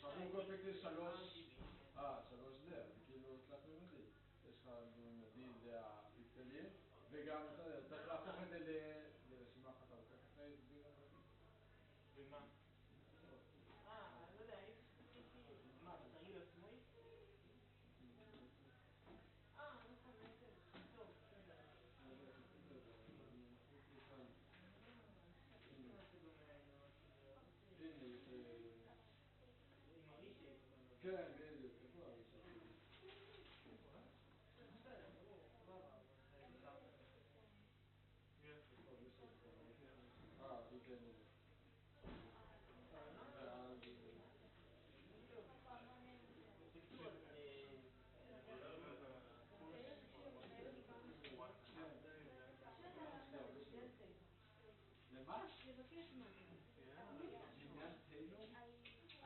חשוב קונפקטי 3D, זה כאילו תלת ממדי. יש לך ממדי זה הפיקסלים, וגם צריך להפוך את זה לרשימה אחת ארוכה, ככה הסביר הרבי. ומה? לא יודע, אני עשיתי... מה, בתרגיל עצמי? נכון, טוב, בסדר. עם הרישייפ אתה מדבר. כן, בדיוק, איפה הרישייפ? בסדר, ברור, סבבה, אבל זה כתבת. ייתן לי. בקיצור, למה? עניין טיילור?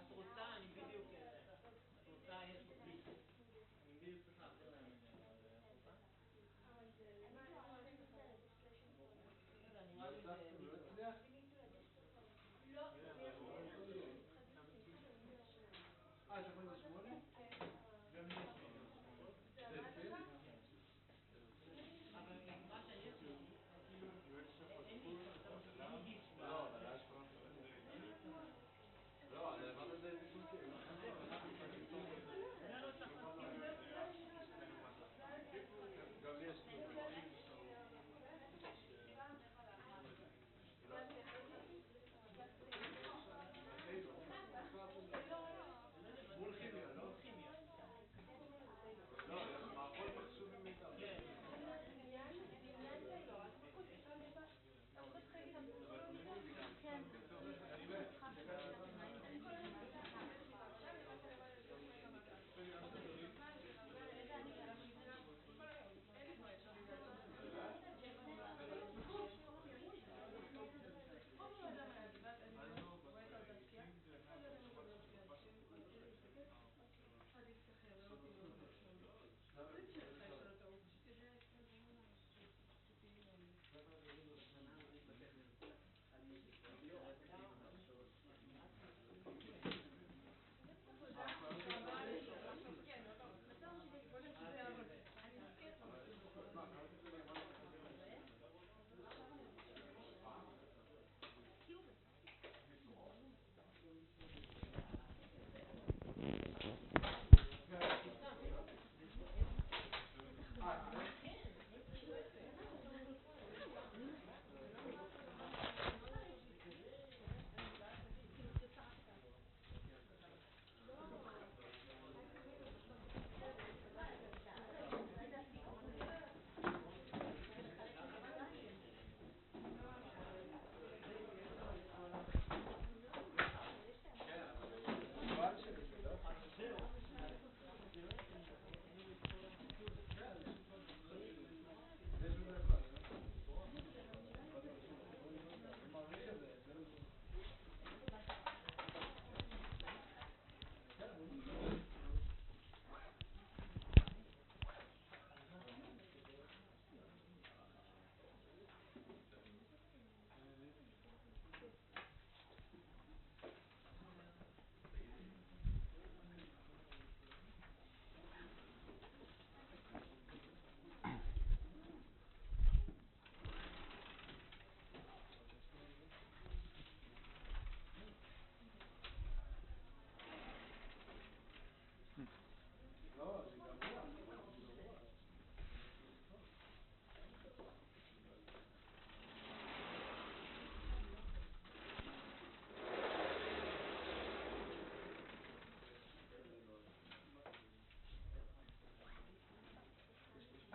את רוצה, אני בדיוק... את רוצה, יש לי... אני בדיוק צריך להעביר להם את זה, אבל את רוצה? לא הצליח? אתה יכול לשמונה? גם לי יש לי זה כן? אבל מה שיש לי, כאילו, אין לי כוונה. לא, אבל יש כוונה. לא, אני אמרת את זה בקונקי. גם לי יש כוונה. מול כימיה, לא? לא, מערכות מחשובים מיטב.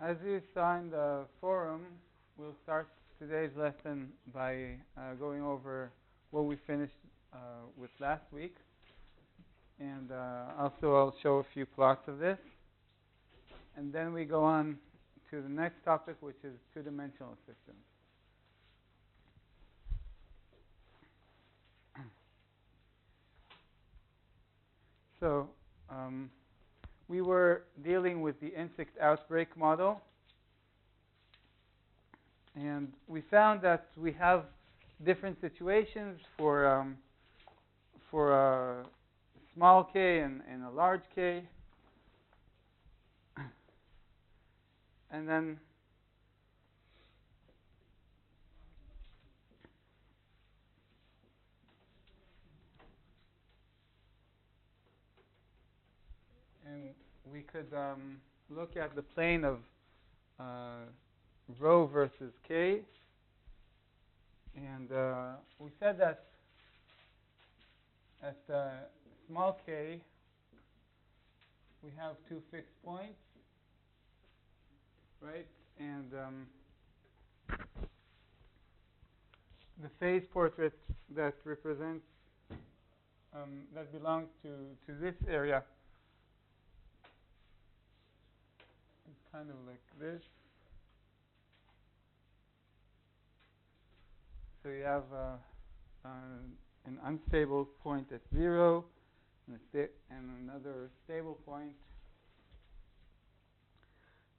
As you saw in the forum, we'll start today's lesson by going over what we finished with last week. And also I'll show a few plots of this. And then we go on to the next topic, which is two-dimensional systems. So we were dealing with the insect outbreak model, and we found that we have different situations for for a small k and a large k, and then we could look at the plane of rho versus k, and we said that at small k we have two fixed points, right? And the phase portrait that represents that belongs to this area is kind of like this. So you have an unstable point at 0 and another stable point.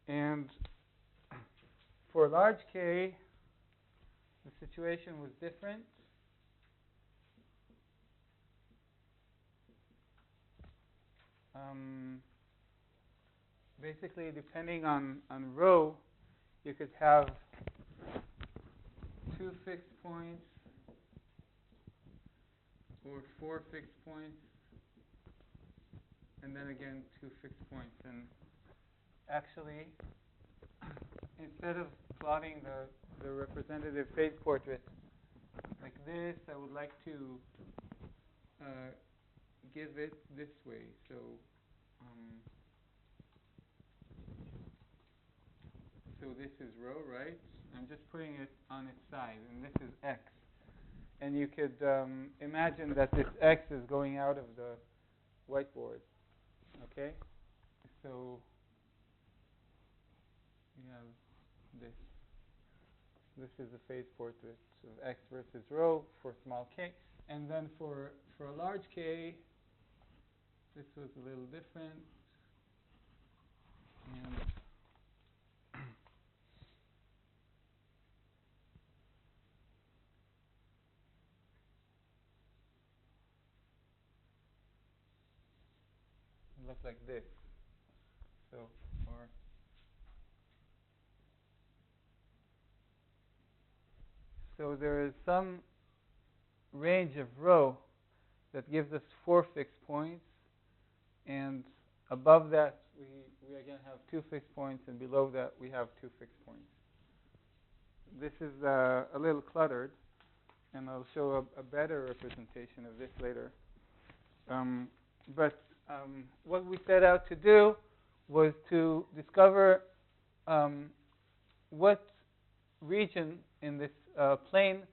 And for large k, the situation was different. Basically, depending on rho, you could have two fixed points or four fixed points, and then again two fixed points. And actually, instead of plotting the representative phase portrait like this, I would like to give it this way. So so this is rho, right? I'm just putting it on its side, and this is x. And you could imagine that this x is going out of the whiteboard. Okay? So you have this. This is the phase portrait of x versus rho for small k. And then for a large k, this was a little different. And it looked like this. So there is some range of rho that gives us four fixed points, and above that we again have two fixed points, and below that we have two fixed points. This is a little cluttered, and I'll show a better representation of this later. But what we set out to do was to discover what region in this plane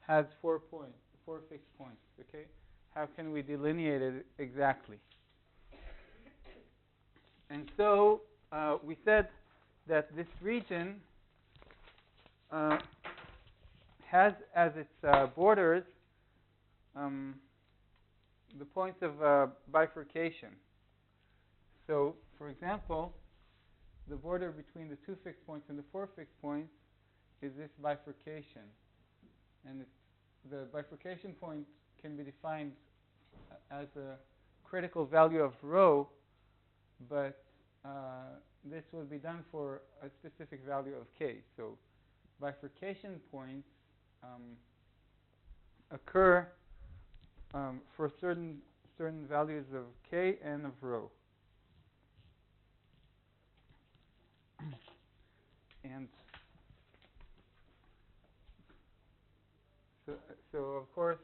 has 4 fixed points. Okay, how can we delineate it exactly? And so we said that this region has as its borders the points of bifurcation. So, for example, the border between the two fixed points and the four fixed points is this bifurcation. And the bifurcation point can be defined as a critical value of rho, but this will be done for a specific value of k. So bifurcation points occur for certain values of k and of rho. And so of course,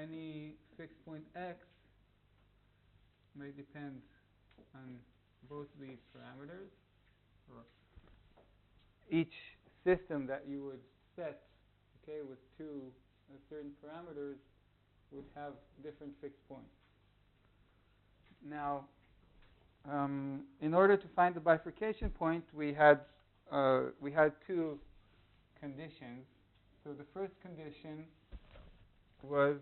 any fixed point x may depend on both these parameters, or each system that you would set, okay, with two certain parameters would have different fixed points. Now, in order to find the bifurcation point, we had two conditions. So the first condition was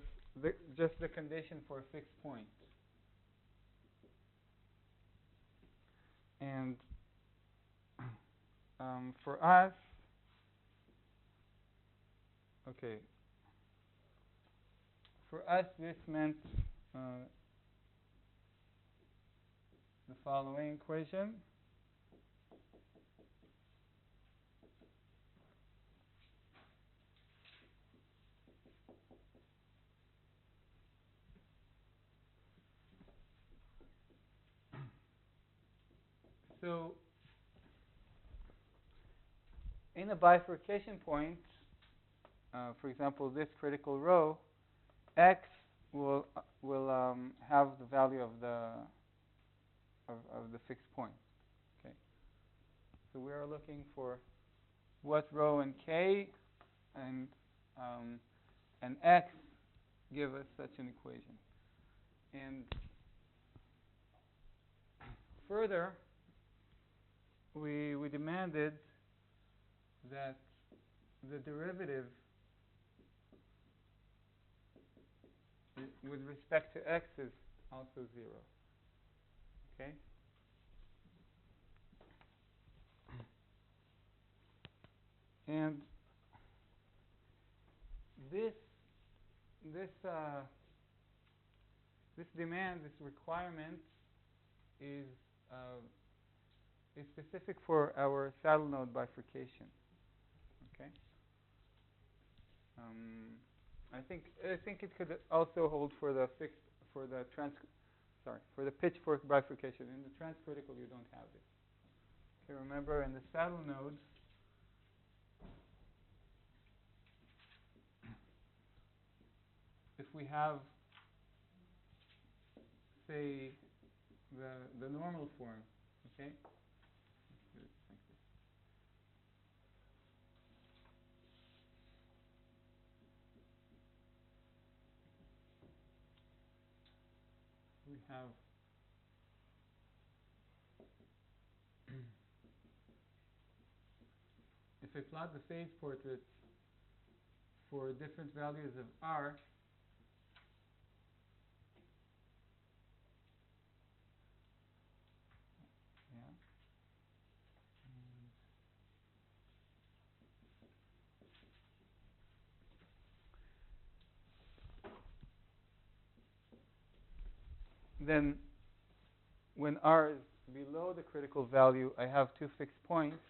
just the condition for a fixed point. And for us, for us, this meant the following equation. So, in a bifurcation point, for example, this critical row, x will have the value of the fixed point. Okay. So we are looking for what row in K and X give us such an equation. And further, we demanded that the derivative with respect to X is also 0. Okay? And this demand, this requirement is specific for our saddle node bifurcation. Okay. I think it could also hold for the for the pitchfork bifurcation. In the transcritical, you don't have this. Okay. Remember, in the saddle nodes, if we have, say, the normal form, okay? We have if I plot the phase portraits for different values of R, yeah, then when R is below the critical value, I have two fixed points.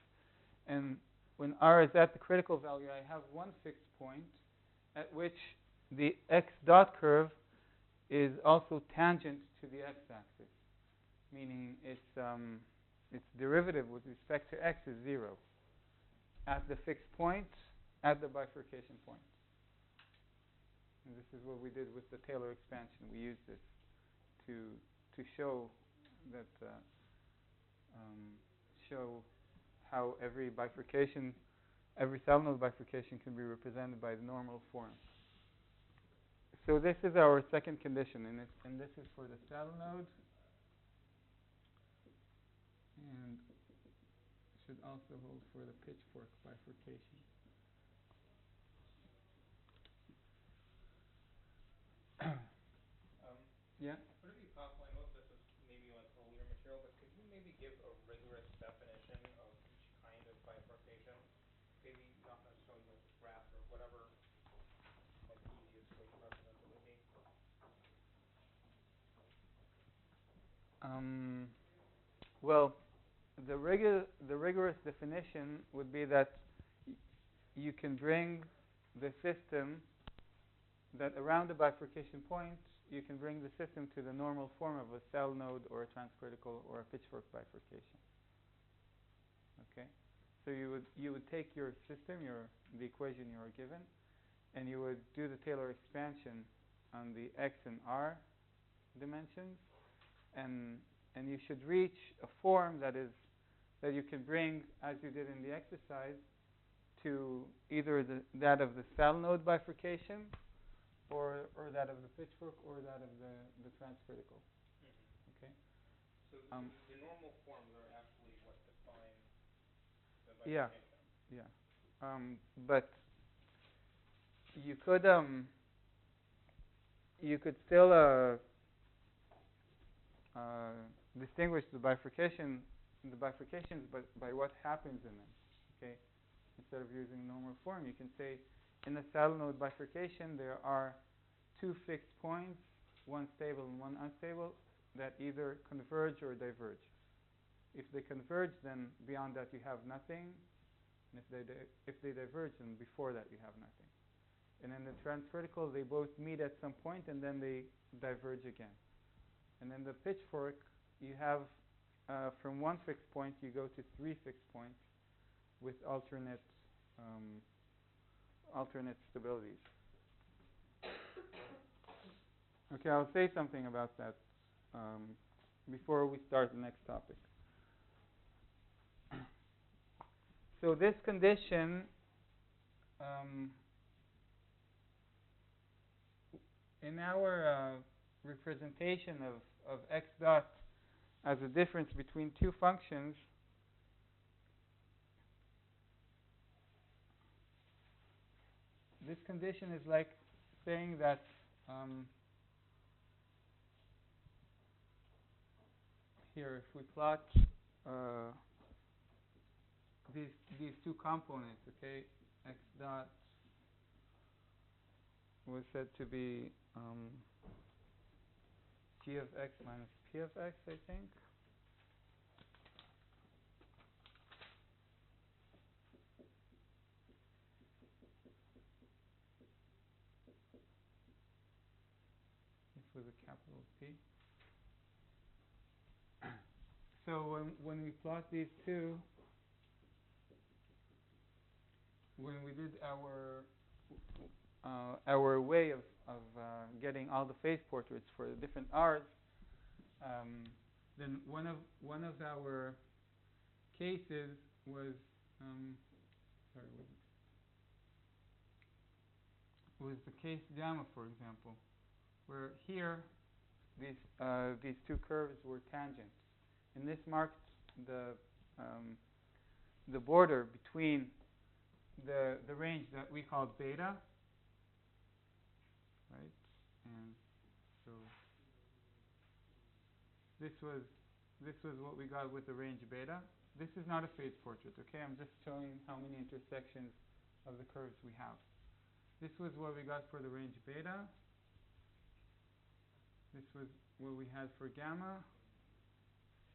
And when R is at the critical value, I have one fixed point at which the x dot curve is also tangent to the x-axis, meaning its derivative with respect to x is 0 at the fixed point at the bifurcation point. And this is what we did with the Taylor expansion. We used this to show that show how every saddle node bifurcation can be represented by the normal form. So this is our second condition, and this is for the saddle node, and should also hold for the pitchfork bifurcation. Yeah? Would it be possible, I know this is maybe like earlier material, but could you maybe give a rigorous definition of each kind of bifurcation? Maybe not necessarily with a graph or whatever, like the easiest way to represent it would be. Well, the rigorous definition would be that you can bring the system that around the bifurcation point, you can bring the system to the normal form of a saddle node or a transcritical or a pitchfork bifurcation. Okay, so you would take your system, the equation you are given, and you would do the Taylor expansion on the x and r dimensions, and you should reach a form that you can bring, as you did in the exercise, to either that of the saddle node bifurcation, or that of the pitchfork, or that of the transcritical. Mm-hmm. Okay. So the normal forms are actually what define the bifurcation. Yeah. But you could still distinguish the bifurcations, but by what happens in them. Okay. Instead of using normal form, you can say in the saddle node bifurcation there are two fixed points, one stable and one unstable, that either converge or diverge. If they converge, then beyond that you have nothing. And if they diverge, then before that you have nothing. And in the transvertical, they both meet at some point and then they diverge again. And in the pitchfork, you have from one fixed point you go to three fixed points with alternate stabilities. Okay, I'll say something about that before we start the next topic. So this condition in our representation of x dot as a difference between two functions, this condition is like saying that here, if we plot these two components, okay, x dot was said to be g of x minus p of x, I think. This was a capital P. So when we plot these two, when we did our way of getting all the phase portraits for the different R's, then one of our cases was was the case gamma, for example, where here these two curves were tangent, and this marked the border between the range that we call beta, right? And so this was what we got with the range beta. This is not a phase portrait, okay? I'm just showing how many intersections of the curves we have. This was what we got for the range beta. This was what we had for gamma.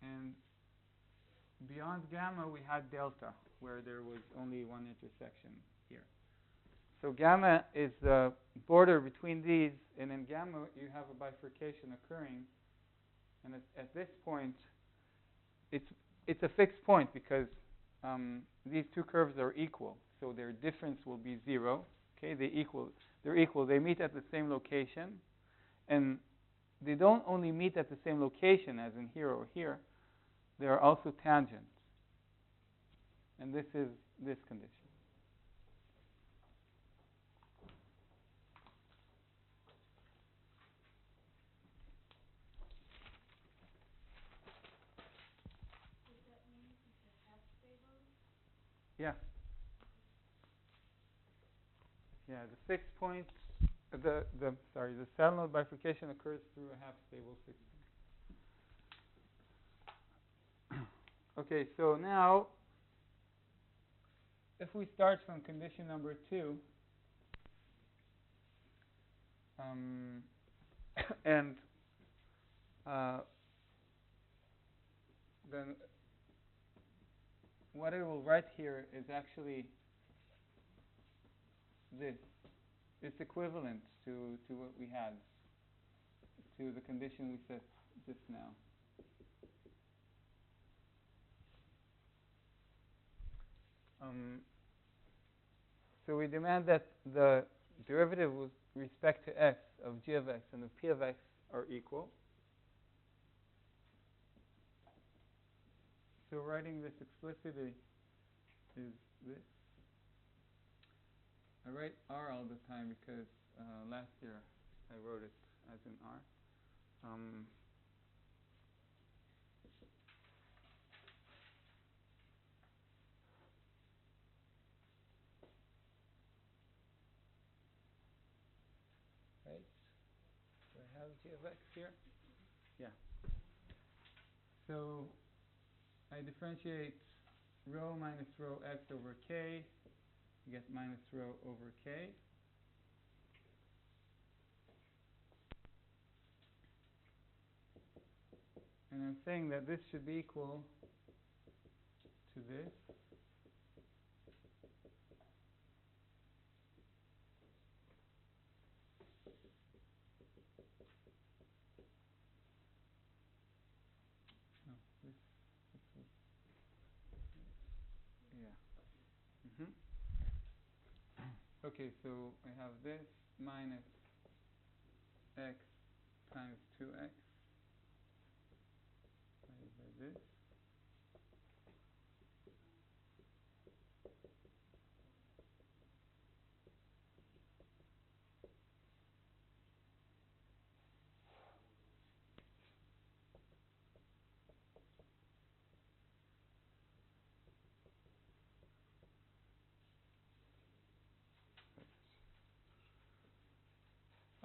And beyond gamma, we had delta, where there was only one intersection here. So gamma is the border between these, and in gamma, you have a bifurcation occurring. And at this point, it's a fixed point because these two curves are equal, so their difference will be 0. Okay, they're equal. They meet at the same location, and they don't only meet at the same location, as in here or here. They are also tangent, and this is this condition. Yeah. Yeah, the fixed point, the solenoid bifurcation occurs through a half-stable fixed point. Okay, so now, if we start from condition number 2, and then what I will write here is actually this. It's equivalent to what we had, to the condition we set just now. So we demand that the derivative with respect to x of g of x and of p of x are equal. So writing this explicitly is this. I write R all the time because last year I wrote it as in R. Right? Do I have g of x here? Yeah. So I differentiate rho minus rho x over k. You get minus rho over k. And I'm saying that this should be equal to this. No, this was, yeah. Okay, so I have this minus x times 2x divided by this.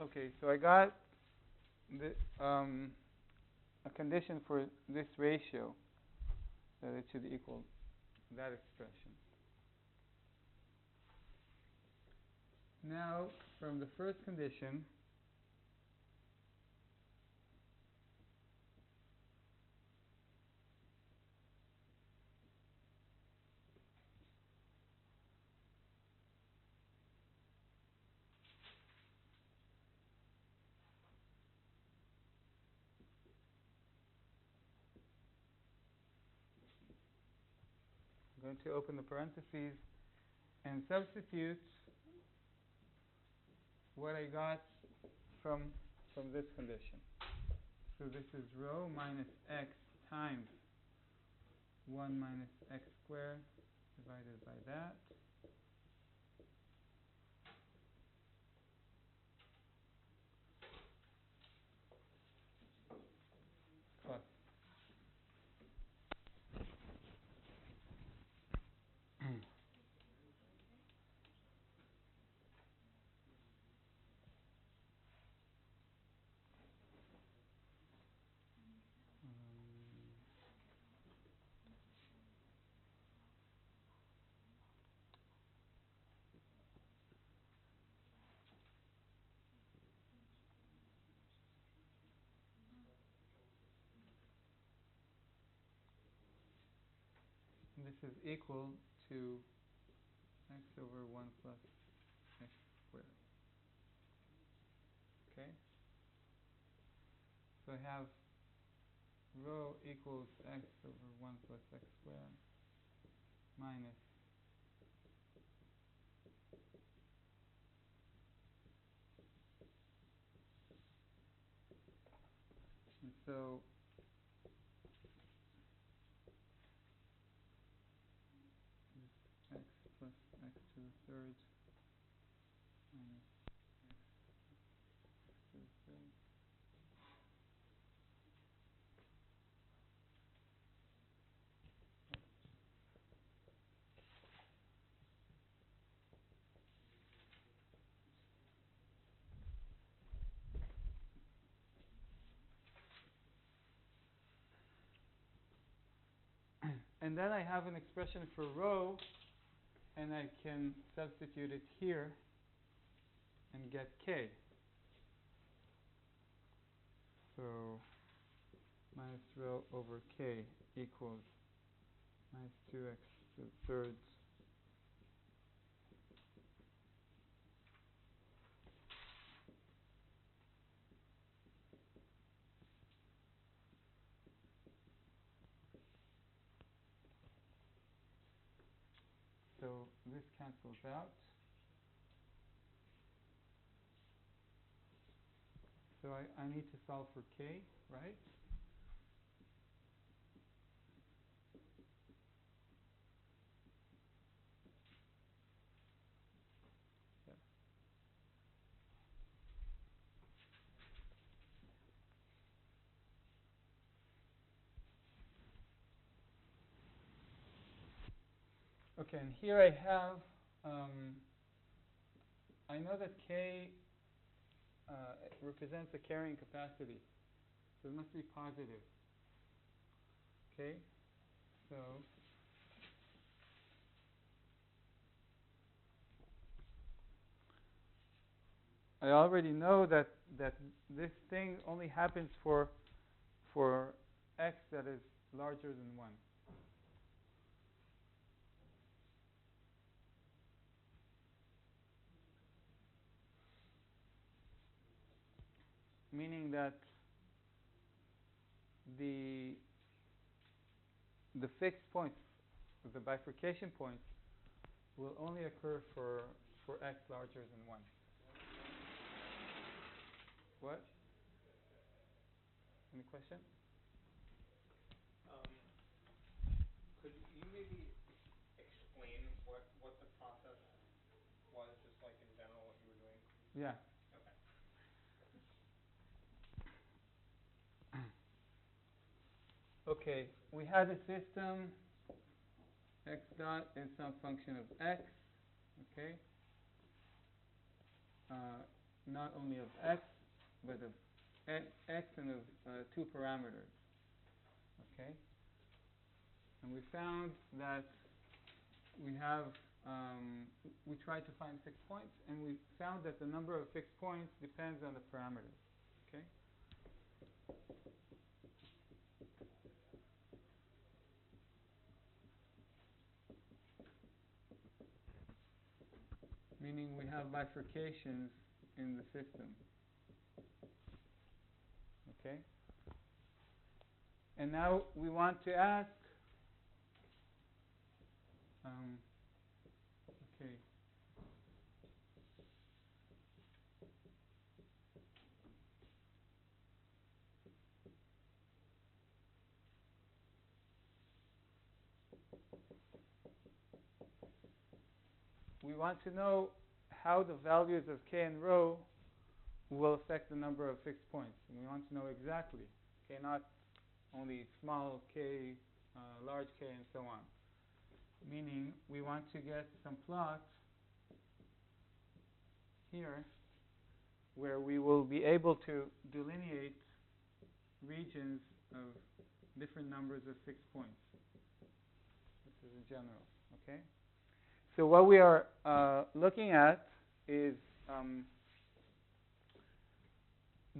Okay, so I got the, a condition for this ratio, that it should equal that expression. Now, from the first condition, I'm going to open the parentheses and substitute what I got from this condition. So this is rho minus x times 1 minus x squared divided by that, plus this is equal to x over 1 plus x squared. Okay? So I have rho equals x over 1 plus x squared minus, and so this x plus x to the third minus x to the third. And then I have an expression for rho, and I can substitute it here and get k. So minus rho over k equals minus 2x to the third So this cancels out. So I need to solve for k, right? Yeah. Okay, and here I have, I know that k represents a carrying capacity, so it must be positive. Okay, so I already know that this thing only happens for x that is larger than 1. Meaning that the fixed points, the bifurcation points, will only occur for x larger than 1. What? Any question? Could you maybe explain what the process was, just like in general what you were doing? Yeah. Okay. Okay, we had a system, x dot is some function of x, okay? Not only of x, but of x and of 2 parameters, okay? And we found that we have, we tried to find fixed points, and we found that the number of fixed points depends on the parameters, okay? Meaning we have bifurcations in the system, okay? And now we want to ask, okay, we want to know how the values of k and rho will affect the number of fixed points. And we want to know exactly, okay, not only small k, large k, and so on. Meaning we want to get some plots here where we will be able to delineate regions of different numbers of fixed points. This is in general, okay? So what we are looking at is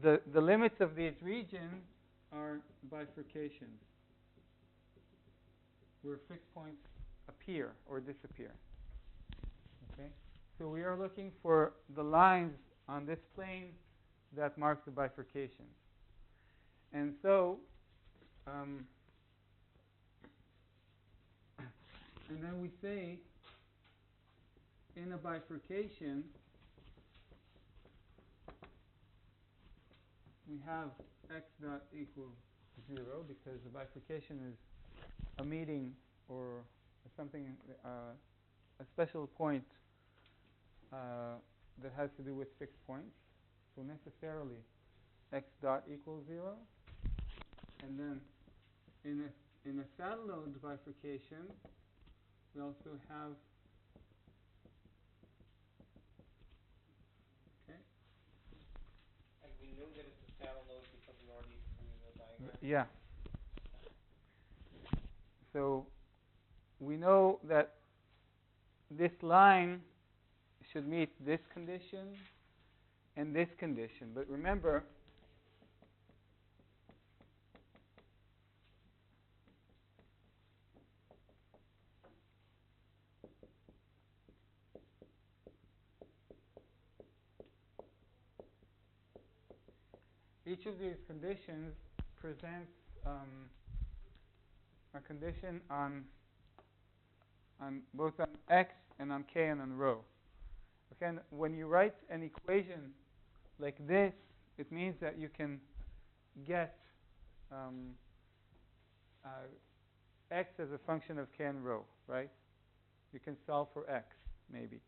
the limits of these regions are bifurcations, where fixed points appear or disappear. Okay? So we are looking for the lines on this plane that mark the bifurcations. And so, and then we say in a bifurcation, we have x dot equals 0 because the bifurcation is a meeting or something, a special point that has to do with fixed points. So necessarily x dot equals 0. And then in a saddle node bifurcation, we also have, okay? And we knew that it's a saddle node because we already drew the diagram? Yeah. So we know that this line should meet this condition and this condition. But remember, each of these conditions presents a condition on both on x and on k and on rho. Okay, and when you write an equation like this, it means that you can get x as a function of k and rho, right? You can solve for x, maybe.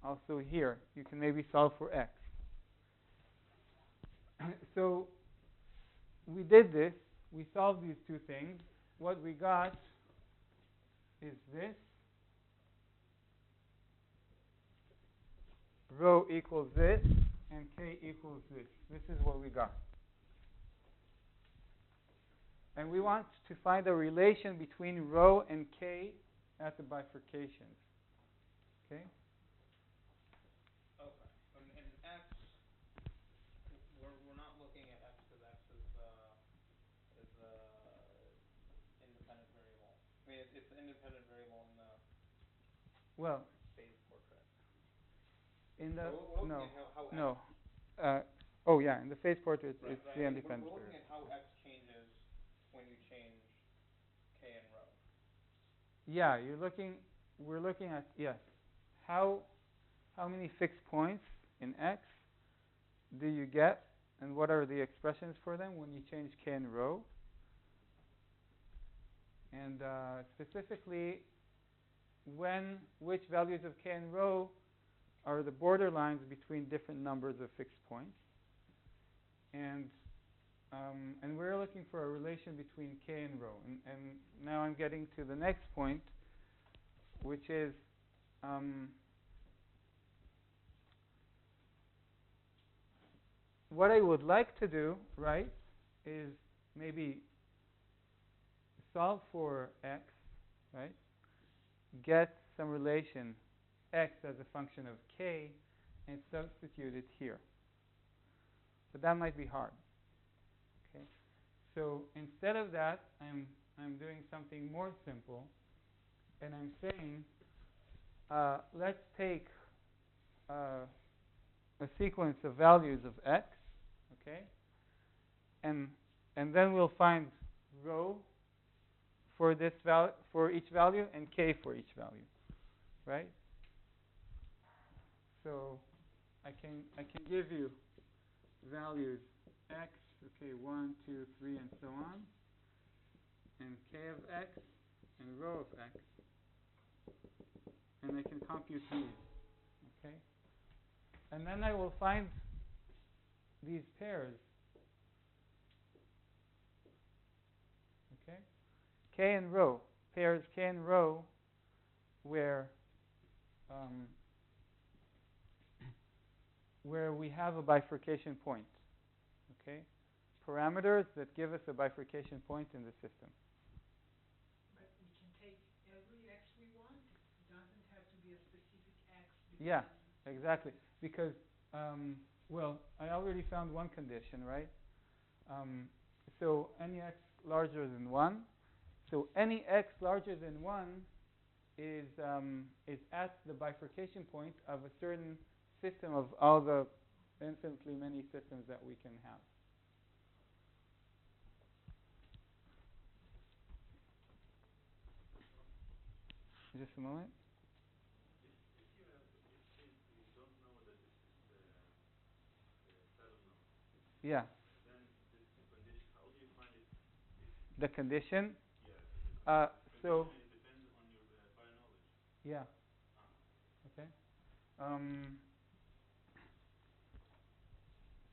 Also here, you can maybe solve for x. So we did this. We solved these two things. What we got is this. Rho equals this, and k equals this. This is what we got. And we want to find a relation between rho and k at the bifurcations. Okay? Okay. And x, we're not looking at x because x is independent variable in the Well, phase portrait? in the So we're looking no at how X. no. Oh yeah, in the phase portrait Right. it's Right. the I mean, we're independent looking variable. at how X changes when you change K and rho. Yeah, we're looking at, yes, how many fixed points in X do you get, and what are the expressions for them when you change K and rho? And specifically, which values of K and rho are the border lines between different numbers of fixed points. And we're looking for a relation between K and rho. And now I'm getting to the next point, which is what I would like to do, right, is maybe solve for X, right, get some relation X as a function of K, and substitute it here. But that might be hard. Okay, so instead of that, I'm doing something more simple, and I'm saying let's take a sequence of values of X, okay, and then we'll find rho for this for each value and K for each value, right? So I can give you values X, okay, 1, 2, 3, and so on, and K of X and rho of X, and I can compute these, okay? And then I will find these pairs, okay? K and rho, pairs K and rho, where we have a bifurcation point, okay? Parameters that give us a bifurcation point in the system. But we can take every X we want. It doesn't have to be a specific X. Yeah, exactly. Because, well, I already found one condition, right? So any X larger than 1. So any X larger than 1 is at the bifurcation point of a certain system of all the infinitely many systems that we can have. Just a moment. If you don't know that this is the saddle number, Yeah. then this condition, how do you find it? The condition. Yeah, So. It depends on your prior knowledge. Yeah. Okay.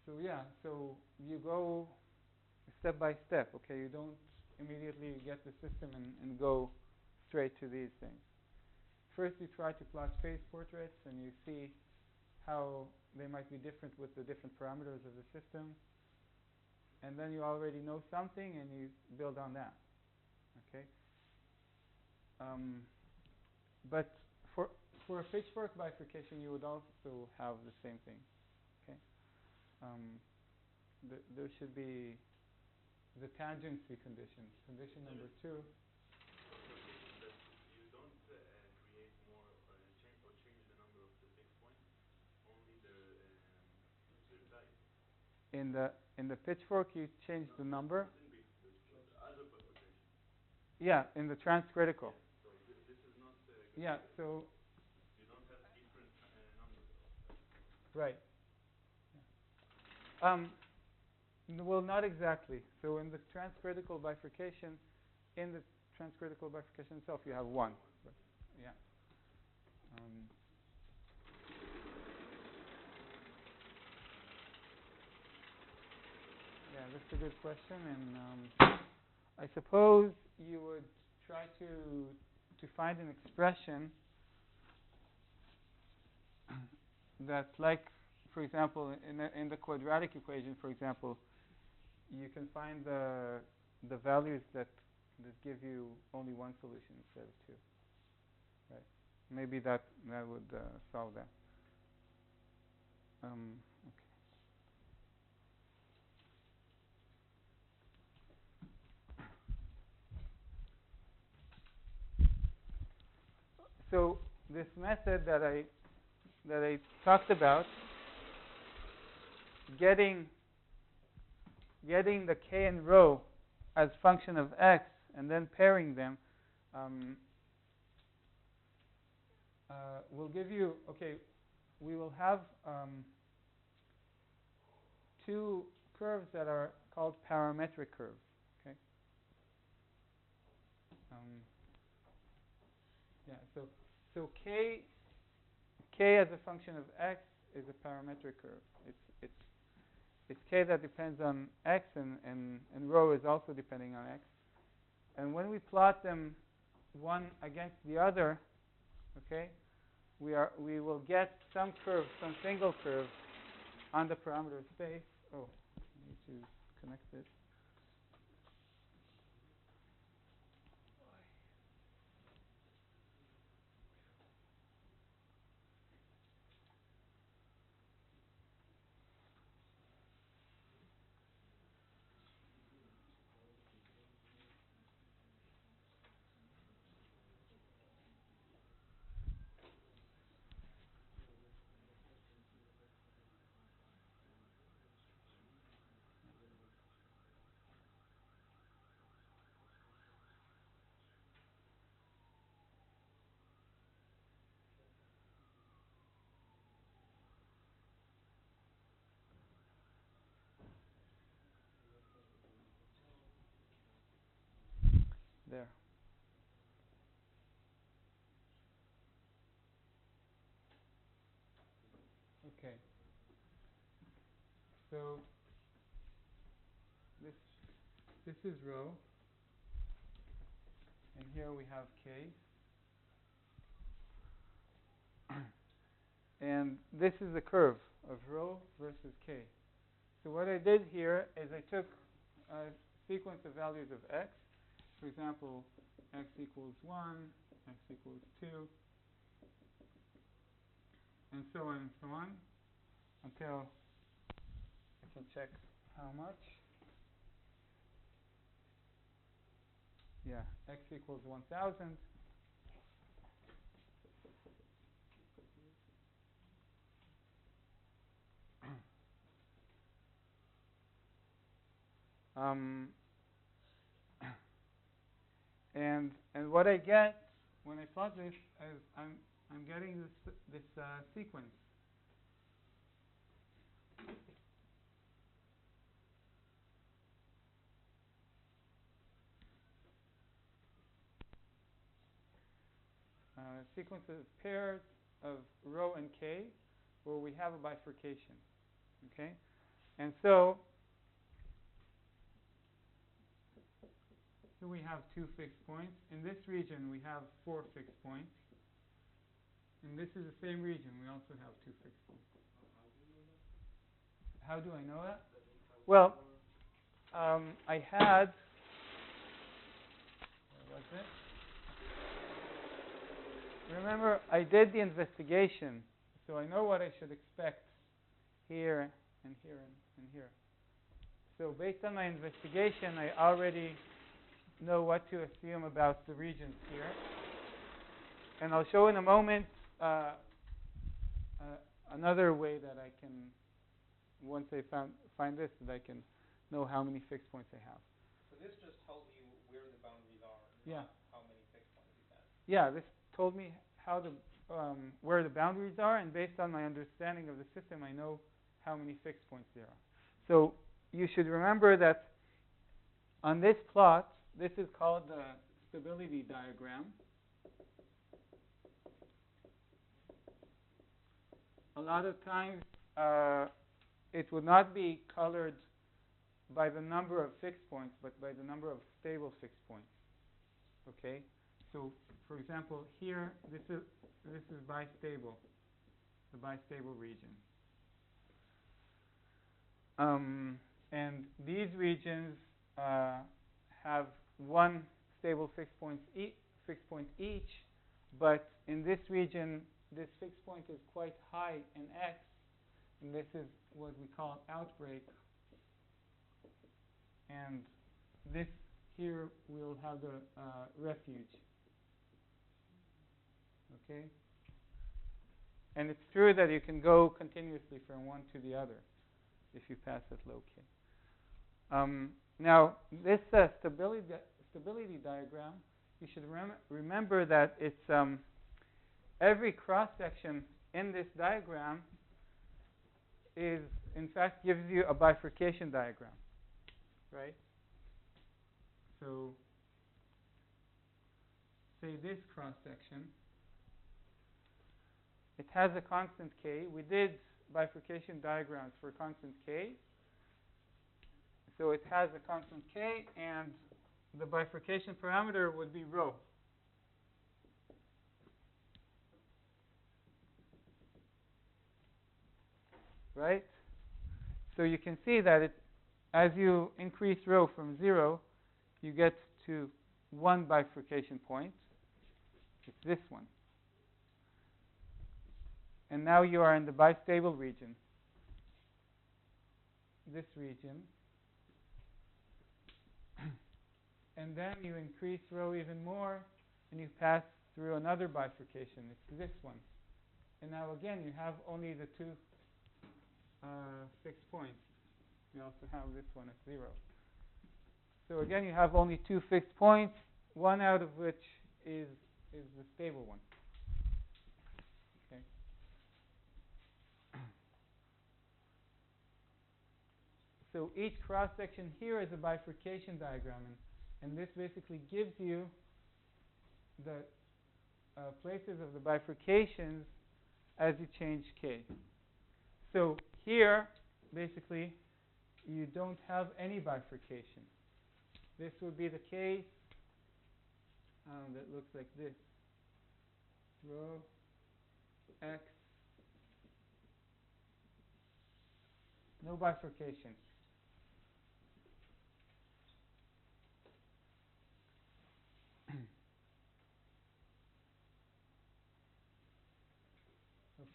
So yeah. So you go step by step. Okay. You don't immediately get the system and go straight to these things. First, you try to plot phase portraits, and you see how they might be different with the different parameters of the system. And then you already know something, and you build on that. Okay. But for a pitchfork bifurcation, you would also have the same thing. Okay. There should be the tangency condition. Condition number 2. So this is that you don't create more change the number of the fixed points, only their type. In the pitchfork, you change the number. Not in pitchfork, other bifurcation. Yeah, in the transcritical. Yes. So this is not. Yeah. So. You don't have different numbers. Right. Well, not exactly. So in the transcritical bifurcation, itself, you have 1. But, yeah. Yeah, that's a good question, and I suppose you would try to find an expression that's like, for example, in the quadratic equation, for example, you can find the values that give you only one solution instead of 2. Right? Maybe that would solve that. Okay. So this method that I talked about, getting the k and rho as function of x and then pairing them will give you, okay, we will have two curves that are called parametric curves. Okay. Yeah. So k as a function of x is a parametric curve. It's k that depends on x, and rho is also depending on x. And when we plot them one against the other, okay, we will get some curve, some single curve on the parameter space. Oh, I need to connect it. There. Okay. So this is rho, and here we have k. And this is the curve of rho versus k. So what I did here is I took a sequence of values of x. For example, x equals 1, x equals 2, and so on, until I can check how much. Yeah, x equals 1,000. And what I get when I plot this is I'm getting this sequence. Sequence of pairs of rho and k where we have a bifurcation. Okay? And so we have 2 fixed points. In this region, we have 4 fixed points. And this is the same region. We also have 2 fixed points. How do I know that? Well, I had, where was it? Remember, I did the investigation, so I know what I should expect here and here and here. So based on my investigation, I already know what to assume about the regions here. And I'll show in a moment another way that I can, once I find this, that I can know how many fixed points I have. So this just tells you where the boundaries are, Yeah. not how many fixed points you get. Yeah, this told me how where the boundaries are, and based on my understanding of the system, I know how many fixed points there are. So you should remember that on this plot, this is called the stability diagram. A lot of times, it would not be colored by the number of fixed points, but by the number of stable fixed points. Okay? So, for example, here, this is bistable, the bistable region. And these regions have one stable fixed point each, but in this region, this fixed point is quite high in x, and this is what we call outbreak. And this here we'll have the refuge. Okay? And it's true that you can go continuously from one to the other if you pass at low k. Now, this stability diagram, you should remember that it's every cross-section in this diagram is, in fact, gives you a bifurcation diagram, right? So, say this cross-section, it has a constant k. We did bifurcation diagrams for constant k. So it has a constant k, and the bifurcation parameter would be rho. Right? So you can see that as you increase rho from 0, you get to one bifurcation point. It's this one. And now you are in the bistable region. This region. And then you increase rho even more, and you pass through another bifurcation. It's this one. And now again, you have only the two fixed points. You also have this one at 0. So again, you have only two fixed points, one out of which is the stable one. Okay. So each cross-section here is a bifurcation diagram, and this basically gives you the places of the bifurcations as you change k. So here, basically, you don't have any bifurcation. This would be the case that looks like this. Rho x, no bifurcation.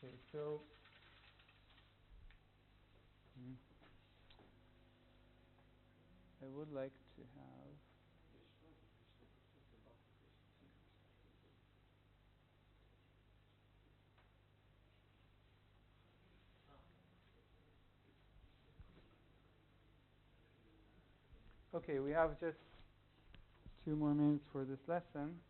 Okay, so I would like to have okay, we have just 2 more minutes for this lesson.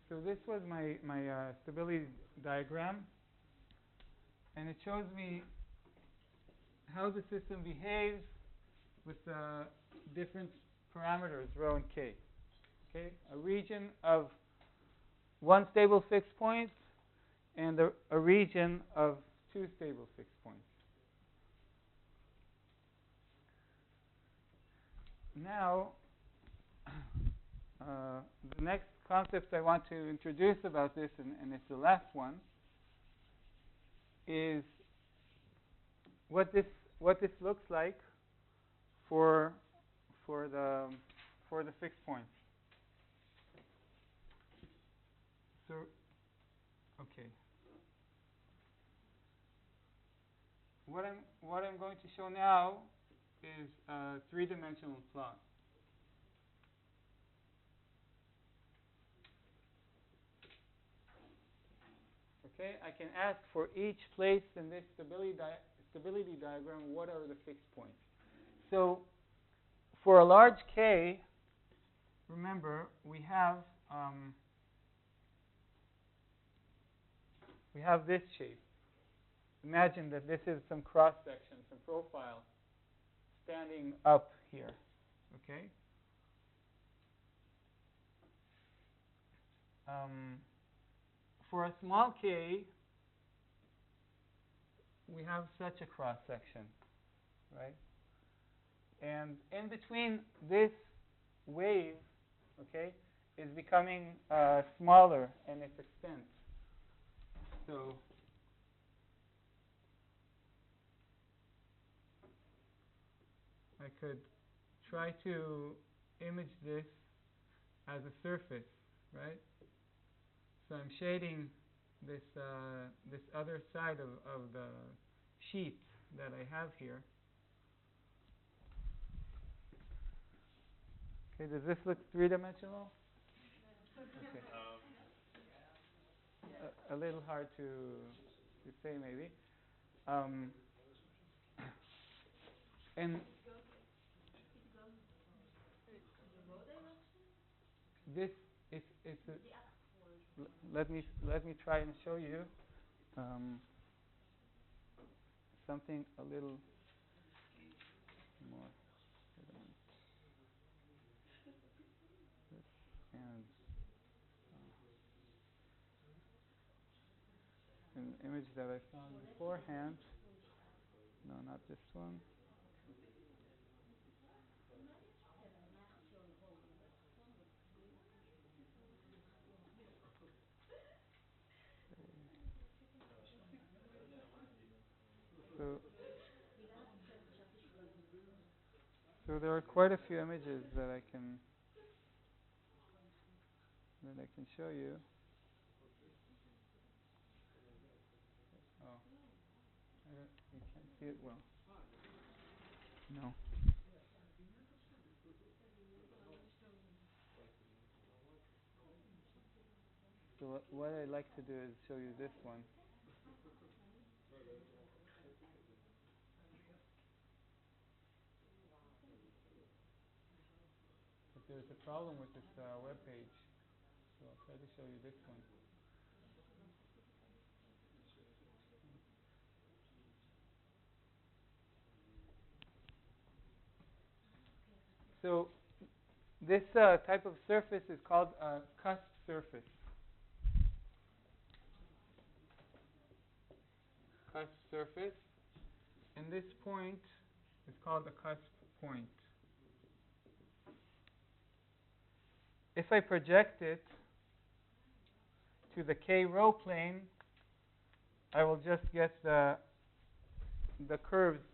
So this was my stability diagram, and it shows me how the system behaves with different parameters, rho and k. Okay, a region of one stable fixed point and a region of two stable fixed points. Now, the next concept I want to introduce about this, and it's the last one, is what this looks like for the fixed points. So, okay. What I'm going to show now is a three-dimensional plot. Okay, I can ask for each place in this stability diagram, what are the fixed points? So for a large k, remember, we have this shape. Imagine that this is some cross-section, some profile standing up here. Okay? For a small k, we have such a cross-section, right? And in between this wave, okay, is becoming smaller in its extent. So I could try to image this as a surface, right? So I'm shading this other side of the sheet that I have here. Okay, does this look three-dimensional? Okay. A little hard to say maybe. And this it's let me try and show you something a little more. And an image that I found beforehand. No, not this one. So there are quite a few images that I can show you. Oh, you can't see it well. No. So what I'd like to do is show you this one. But there's a problem with this web page, so I'll try to show you this one. So this type of surface is called a cusp surface. Cusp surface. And this point is called the cusp point. If I project it to the k rho plane, I will just get the curves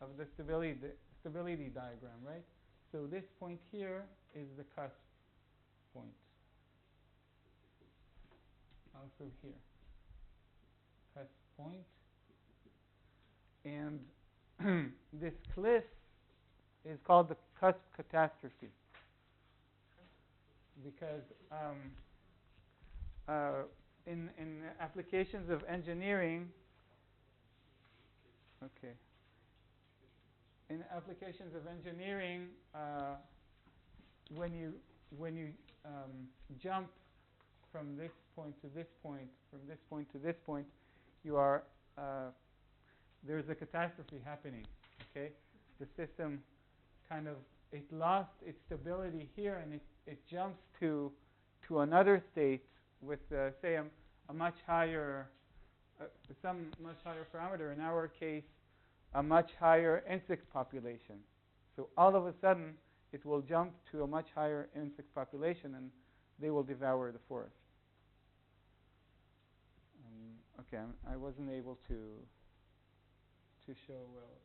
of the stability diagram, right? So this point here is the cusp point. Also here, cusp point. And this cliff is called the cusp catastrophe because in applications of engineering, okay. In applications of engineering, when you jump from this point to this point, from this point to this point, you are there's a catastrophe happening. Okay, the system kind of it lost its stability here, and it jumps to another state with say a much higher some much higher parameter. In our case, a much higher insect population. So all of a sudden, it will jump to a much higher insect population, and they will devour the forest. Okay, I wasn't able to show well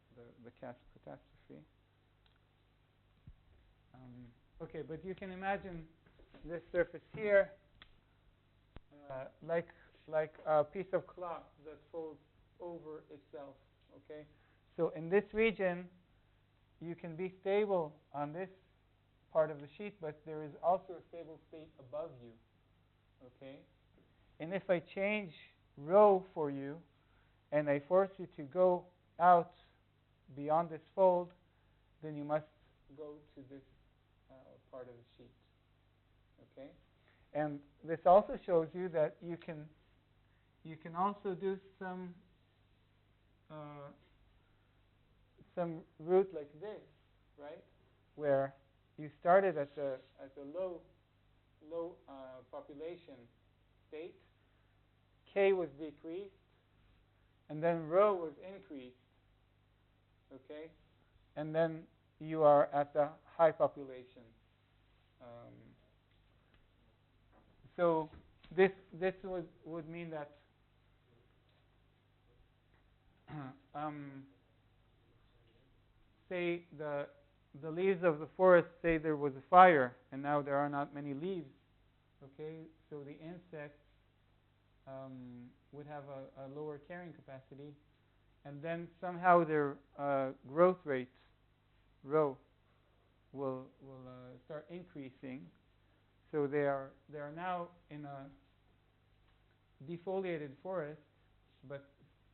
the catastrophe. Okay, but you can imagine this surface here like a piece of cloth that folds over itself. Okay, so in this region, you can be stable on this part of the sheet, but there is also a stable state above you. Okay, and if I change rho for you, and I force you to go out beyond this fold, then you must go to this part of the sheet. Okay, and this also shows you that you can also do some route like this, right? Where you started at the low population state, k was decreased, and then rho was increased. Okay, and then you are at the high population. So this would mean that say the leaves of the forest, say there was a fire and now there are not many leaves. Okay, so the insects would have a lower carrying capacity, and then somehow their growth rate, rho, will start increasing. So they are now in a defoliated forest, but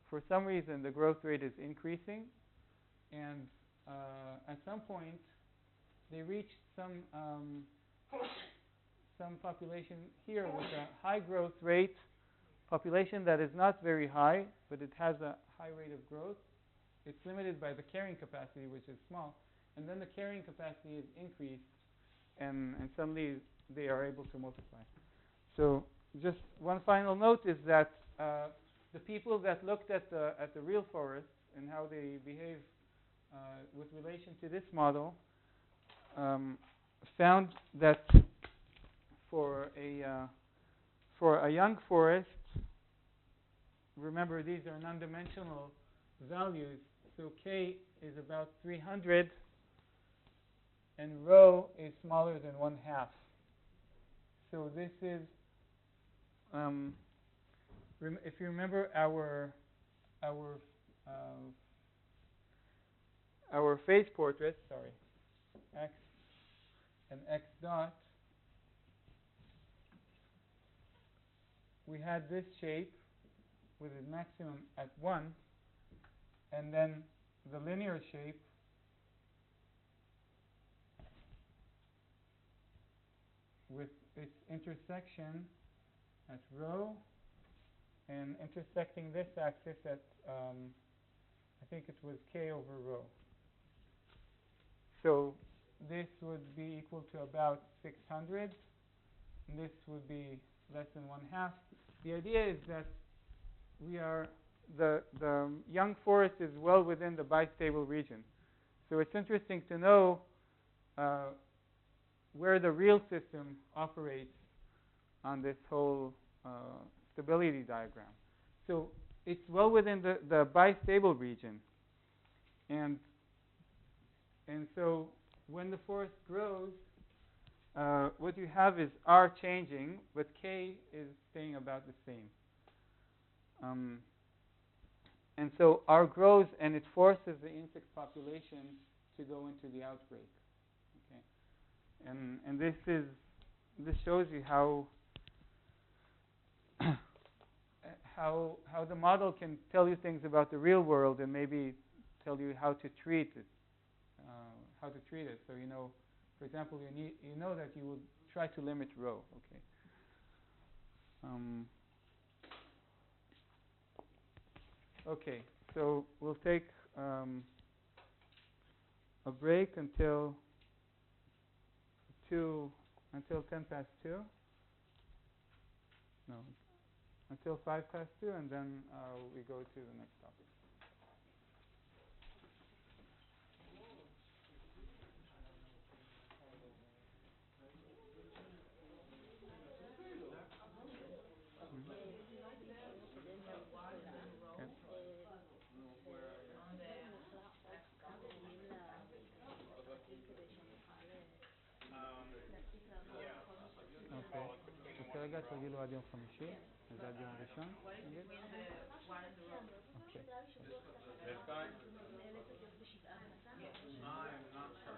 for some reason the growth rate is increasing, and at some point they reach some population here with a high growth rate, population that is not very high, but it has a high rate of growth. It's limited by the carrying capacity, which is small, and then the carrying capacity is increased, and suddenly they are able to multiply. So just one final note is that the people that looked at the real forests and how they behave with relation to this model found that for a young forest, remember these are non-dimensional values, so k is about 300 and rho is smaller than 1/2. So this is, if you remember our phase portrait, sorry, x and x dot, we had this shape with a maximum at 1, and then the linear shape with its intersection at rho and intersecting this axis at, I think it was k over rho. So this would be equal to about 600, and this would be less than 1/2. The idea is that the young forest is well within the bistable region. So it's interesting to know where the real system operates on this whole stability diagram. So it's well within the bistable region. And so when the forest grows, what you have is R changing, but K is staying about the same. And so R grows, and it forces the insect population to go into the outbreak. Okay, and this shows you how how the model can tell you things about the real world and maybe tell you how to treat it. So for example, you know that you would try to limit rho. Okay. Okay, so we'll take a break until 10 past 2. No, until 5 past 2, and then we go to the next topic. כרגע תרגילו עד יום חמישי, אז עד יום ראשון. What is between the one and the row? Okay. This guy? Yeah. I'm not sure.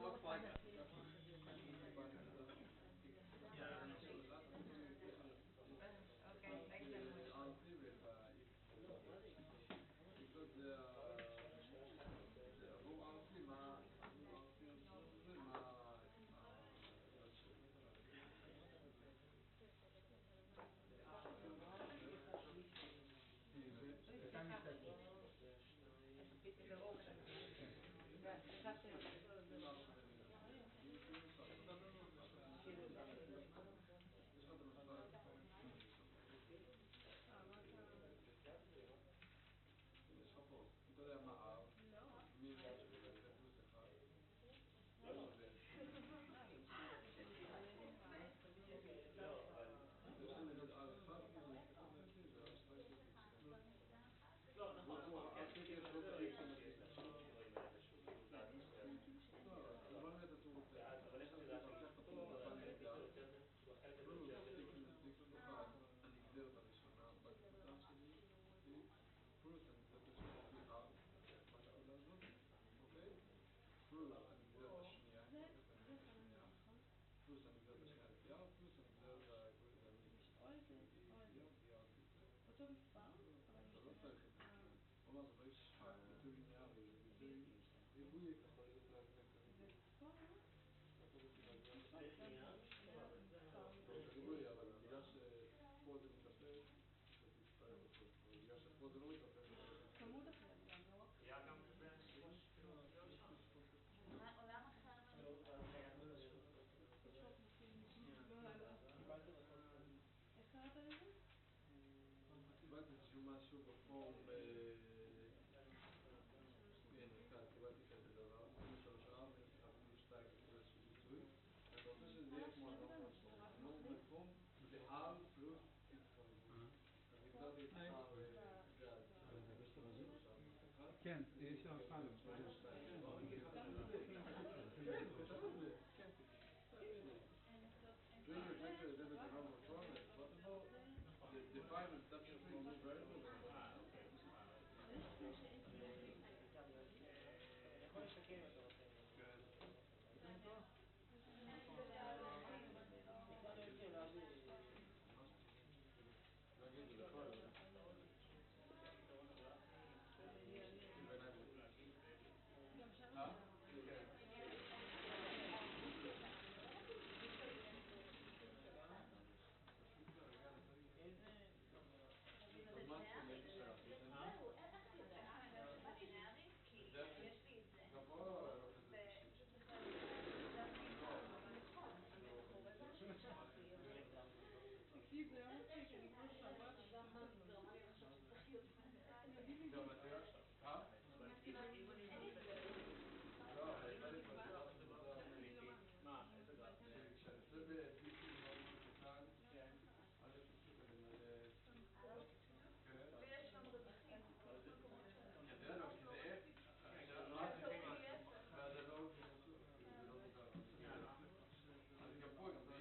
Looks like it. Okay, thanks very much. Because the who answer אתה יודע מה R? מי זה פלוס 1? לא שווה. יש לי נגיד R1 מבחינתי ו-R2 של X. הוא עשיתי את רוב ה-X המתאים. לא, ריבועי אתה יכול להבנה כריבועי. צריך נייר? לא, כריבועי, אבל בגלל שפה זה מתאפק, אתה תצטרך אותו. אבל בגלל שפה זה לא מתאפק, כמות אחרת גם, לא רק... היה גם כזה ממש כאילו להיות שם. עולם אחר איך קראת לזה? קיבלתי איזשהו משהו בפורום, קיבלתי כזה דבר, 23 פלוס 2 כזה איזשהו ביצוי, ואתה רוצה שזה יהיה כמו הנורמל פורם. הנורמל פורם זה R פלוס X בריבוע. אז הגדרתי את R, זה כן, יש לך אחד. Doing your vector is with the normal form is possible. Define and substitute for new variable. יכול לשקם אם אתה רוצה. תקשיב, זה לא מצחיק, אני כל שבוע מה? איזה גרף? כשאני עושה בדיסק מאוד קטן, א' פשוט אני מלא... ויש לנו רתיחים. כי זה לא, כי זה ואז זה לא מותר. אז גם פה, גם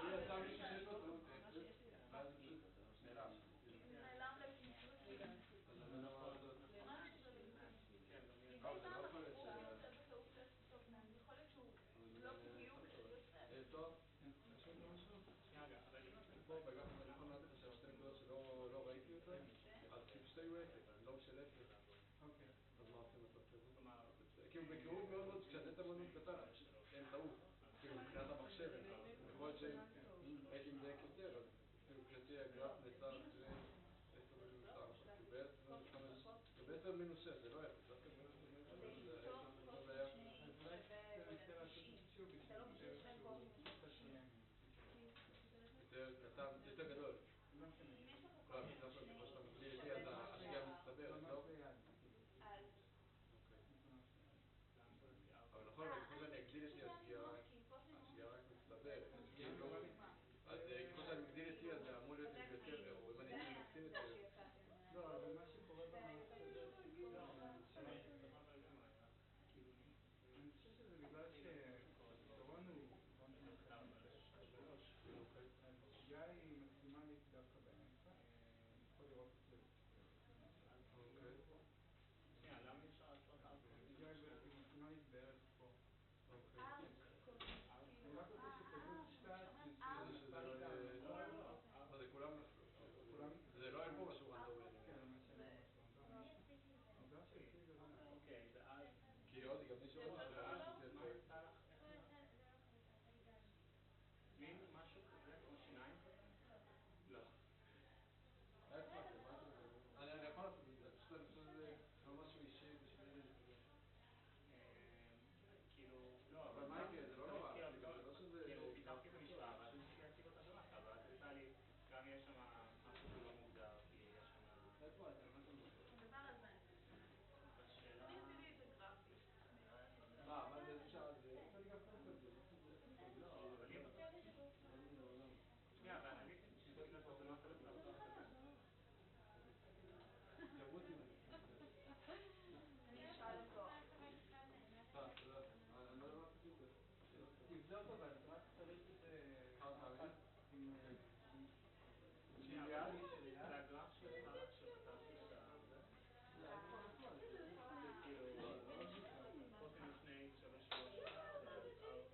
זה יצא מישהו שיש לו טעות אפס, ואז הוא פשוט נעלם. נעלם לפי. אז אני לא יכול לעשות. אבל זה לא יכול להיות יכול להיות שהוא לא בדיוק טוב, תקשיב למשהו? פה בגלל אני יכול לדעת לך שתי נקודות שלא ראיתי אותן, אז כאילו שתי רפת, אני לא בשל אפס. אז מה עושים מצב כזה? כאילו בקירוב מאוד מאוד, כשהדאטה מאוד מאוד קטן, אין טעות. כאילו מבחינת המחשב, יכול להיות שהייתי מדייק יותר, אז כאילו מבחינתי הגרף נעצר אחרי 10 מינוס 4, כי ב-10 מינוס 6 זה לא אפס, דווקא ב-10 מינוס 6 זה היה... יותר קטן, יותר גדול. לא, ככל שאתה מגדיל איתי, אז השגיאה מצטברת, לא? אבל נכון, ככל שאני אגדיל איתי, השגיאה רק מצטברת. אז ככל שאני מגדיל איתי, אז זה אמור להיות יותר, או אם אני מקטין איתי. לא, אבל מה שקורה במערכת הזאת, אני חושב שזה בגלל שהפתרון הוא השגיאה היא מקסימלית דווקא באמצע, יכול לראות את זה למה אפשר לעשות השגיאה היא מקסימלית בערך פה. אני רק רוצה שתביאו קצת שזה לא יהיה... מה זה כולם? זה לא יהיה פה משהו רנדומי. כן, מה שאני רנדומי. בגלל שאצלי זה לא... אוקיי, ואז... כי עוד גם מישהו אמר שרשתי את זה. מין משהו כזה, כמו שיניים כזה? לא. אני יכול לעשות את זה, פשוט אני חושב שזה לא משהו אישי בשבילי. כאילו, לא, אבל מה יקרה? זה לא נורא. כאילו, פיתחתי את המשוואה, ואז ניסיתי להציג אותה במטה, ואז יצא לי, גם יש שם משהו שלא מוגדר, כי יש שם... איפה אתה? מה אתה אומר? הדבר הזה. בשאלה... אני עשיתי את זה גרפית. מה זה אפשר? זה... אני גם חושב את זה. לא, אבל אם... שנייה, באנליטית, שניסיתי לעשות במטה לפתוח כזה. תרוץ עם זה. אני אשאל אותו. תודה. אני לא יודע מה עשיתי את זה. תבדוק אבל, אתה רק צריך את זה... עם... שנייה, זה הגרף שלך שכתבתי את זה. זה כאילו... קוסינוס שני שווה 3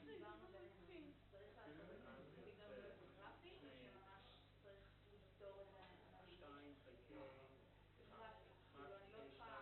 דיברנו באמת, צריך לעשות את זה גם גרפי, או שממש צריך לפתור את זה אנליטית? 2 חלקי... גרפי, כאילו אני לא צריכה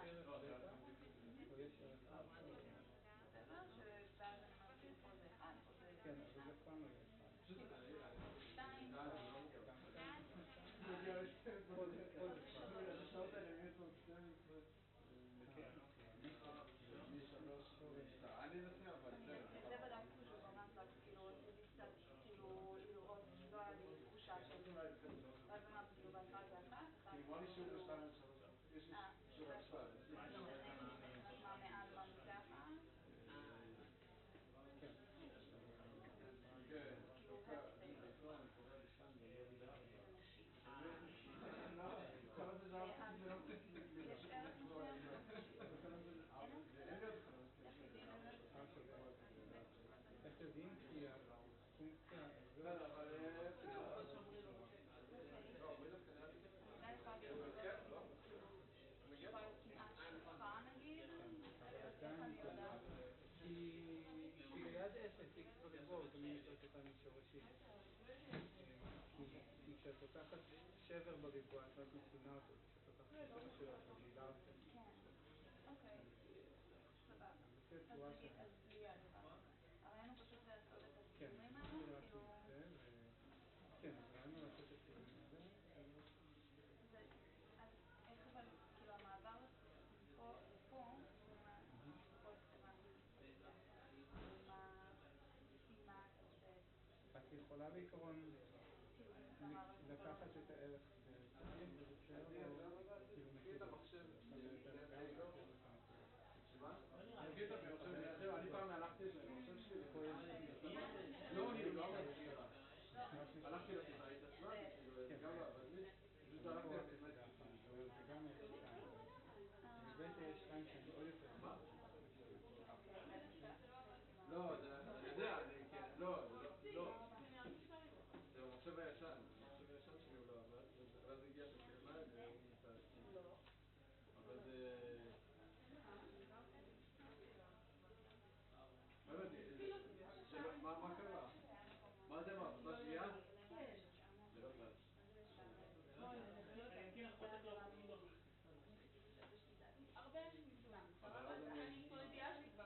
ערך בטא, או יש ערך אלפא, או... בסדר, ואז אני אומרת כאילו פה זה 1, פה זה... כן, אבל זה אף פעם לא יהיה 1. כאילו, 2, גם 2, פה זה כבר... זה בדקתי פשוט במאטלאב, כאילו רציתי קצת, כאילו לראות, לא היה לי תחושה של... ואז אמרתי, כאילו בהתחלה זה 1, אחר כך כאילו... מה מעל מה מתחת? כן. כאילו הפסק. יש ערך מסוים למשיב. איך יודעים? כי הפונקציה הזאת... אני יכולה להגיד יכולה להיות כמעט שטוחה נגיד, אבל עדיין אני יודעת. כי ליד 0 x בריבוע הוא תמיד יותר קטן משורש x. כי כשאת לוקחת שבר בריבוע את רק מקטינה אותו, כשאת לוקחת שבר שלו את מגדילה אותו. כן, אוקיי, סבבה. זה צורה של... אז ליד הרעיון הוא פשוט לעשות את כן, הקידומים רק האלה, כאילו... זה כן, אז רעיון הוא לעשות את הקידומים האלה. אז איך אבל, כאילו המעבר מפה לפה, פה התכוונתי, לפי מה אתה עושה את זה? את יכולה בעיקרון כאילו מן הסתם מעבר לקחת את הערך בצדיק ולצייר לו כאילו נקודות. אני פעם הלכתי למחשב שלי ופה יש... לא, אני לא אמרתי, סליחה. הלכתי לכיתה, התעצבנתי, גם לא, אבל אני פשוט הלכתי לכיתה. זה גם יש 2. ובטא יש 2 שזה עוד יותר. מה? לא, אני יודע, לא. זה במחשב הישן. במחשב הישן שלי הוא לא עבד, ואז הגיע הטכנאי והוא נתן. לא. אבל זה... מה קרה? מה זה מעבודה שנייה? כן. זה לא טוב. הרבה אנשים נפלאים. אני פה הידיעה שלי כבר.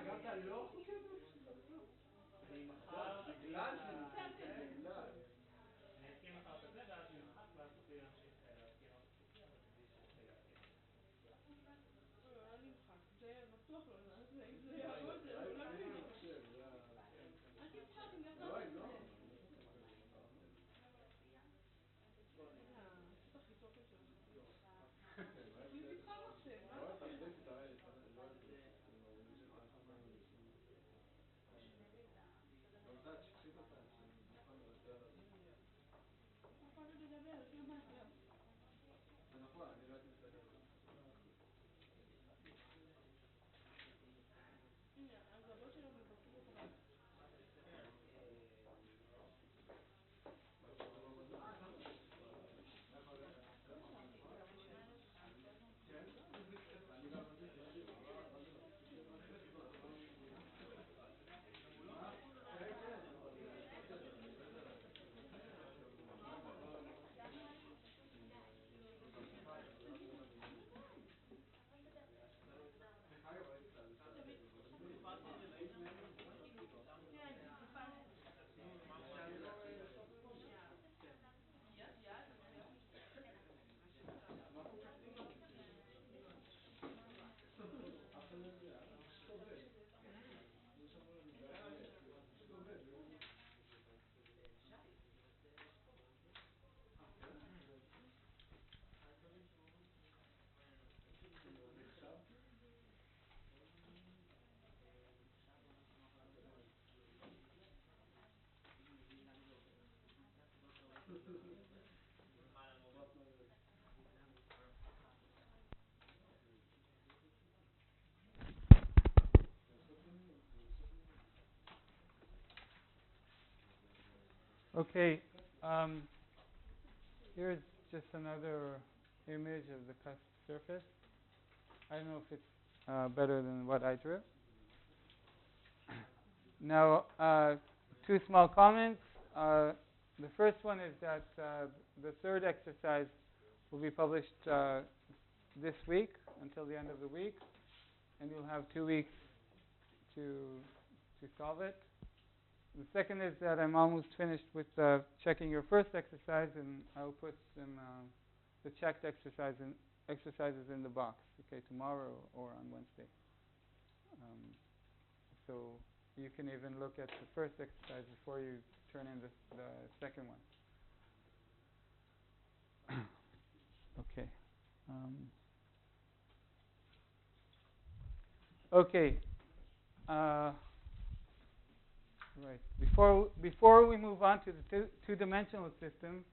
גם אתה לא חוקר בגלל אני אתקין לך את זה ואז נמחק ואז תוכלי להמשיך להתקין עוד חוקי, אבל תדעי שתוכלי להתקין. לא נמחק, זה בטוח לא נמחק, זה יעבוד, זה לא נמחק. אל תבחר, אני גם לא נמחק. זה הספח תוכן של המחשב. אני תבחר מחשב, מה אתה חושב? נכון, אתה תדבר, יש גם מעטר. זה נכון, אני לא הייתי מסתכל. הנה, הגבות שלו מתבקשו בחבל. Okay, here's just another image of the cusp surface. I don't know if it's better than what I drew. Now, 2 small comments. The first one is that the third exercise will be published this week until the end of the week, and you'll have 2 weeks to solve it. The second is that I'm almost finished with checking your first exercise, and I'll put the checked exercises in the box, okay, tomorrow or on Wednesday. So you can even look at the first exercise before you turn in the second one. Okay. Okay. Right. Before we move on to the two-dimensional system,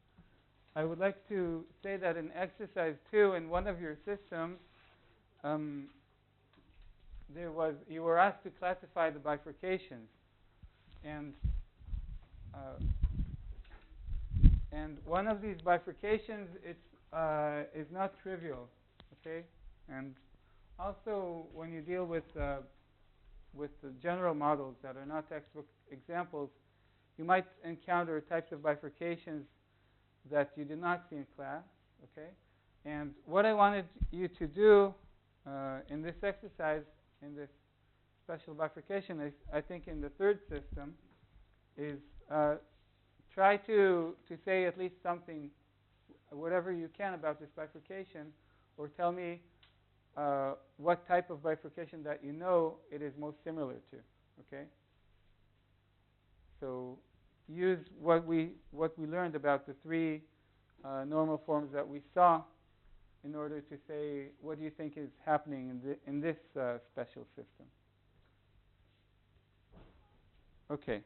I would like to say that in exercise 2 in one of your systems, you were asked to classify the bifurcations, and one of these bifurcations is not trivial, okay? And also, when you deal with the general models that are not textbook examples, you might encounter types of bifurcations that you did not see in class, okay? And what I wanted you to do in this exercise, in this special bifurcation, I think in the third system, is try to say at least something, whatever you can about this bifurcation, or tell me what type of bifurcation that you know it is most similar to, okay? So use what we learned about the 3 normal forms that we saw in order to say what do you think is happening in this special system. Okay.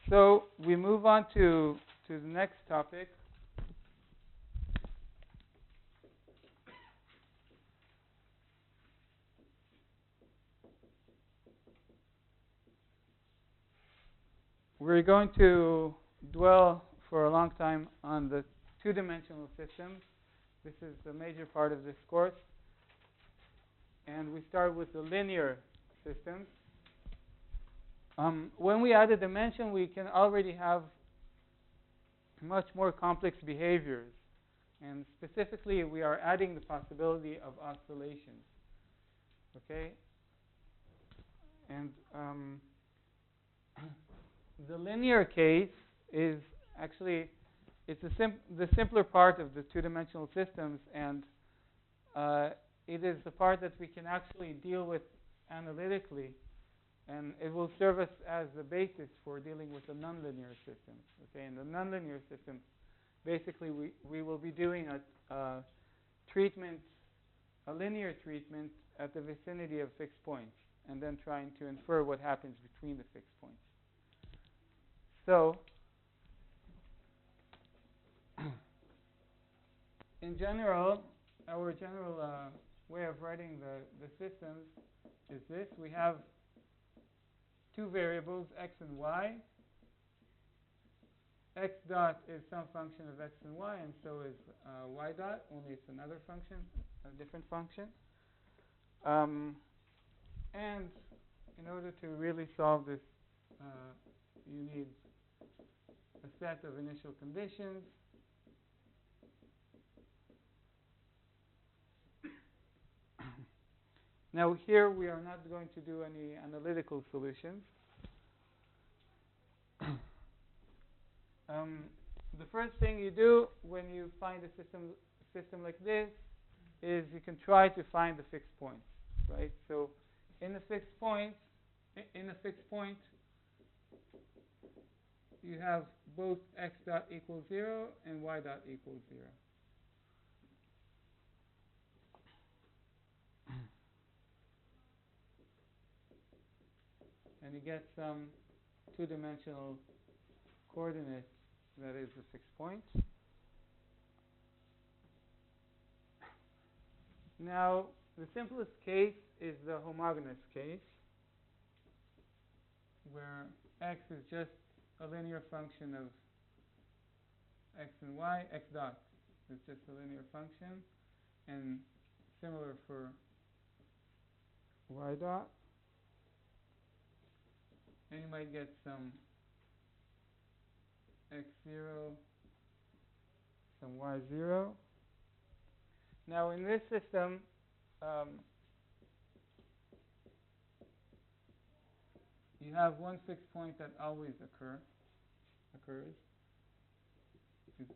So we move on to the next topic. We're going to dwell for a long time on the two-dimensional systems. This is the major part of this course. And we start with the linear systems. When we add a dimension, we can already have much more complex behaviors. And specifically, we are adding the possibility of oscillations. Okay? And the linear case is actually the simpler part of the two-dimensional systems, and it is the part that we can actually deal with analytically, and it will serve us as the basis for dealing with the nonlinear systems. Okay, in the nonlinear systems, basically we will be doing a linear treatment at the vicinity of fixed points, and then trying to infer what happens between the fixed points. So, in general, our general way of writing the systems is this. We have 2 variables, x and y. X dot is some function of x and y, and so is y dot, only it's another function, a different function. And in order to really solve this, you need a set of initial conditions. Now here we are not going to do any analytical solutions. The first thing you do when you find a system like this is you can try to find the fixed points, right? So in a fixed point, you have both x dot equals 0 and y dot equals 0. And you get some 2-dimensional coordinate that is the fixed point. Now, the simplest case is the homogeneous case, where x is just a linear function of x and y. X dot is just a linear function, and similar for y dot. And you might get some x0, some y0. Now in this system, you have one fixed point that always occurs. It's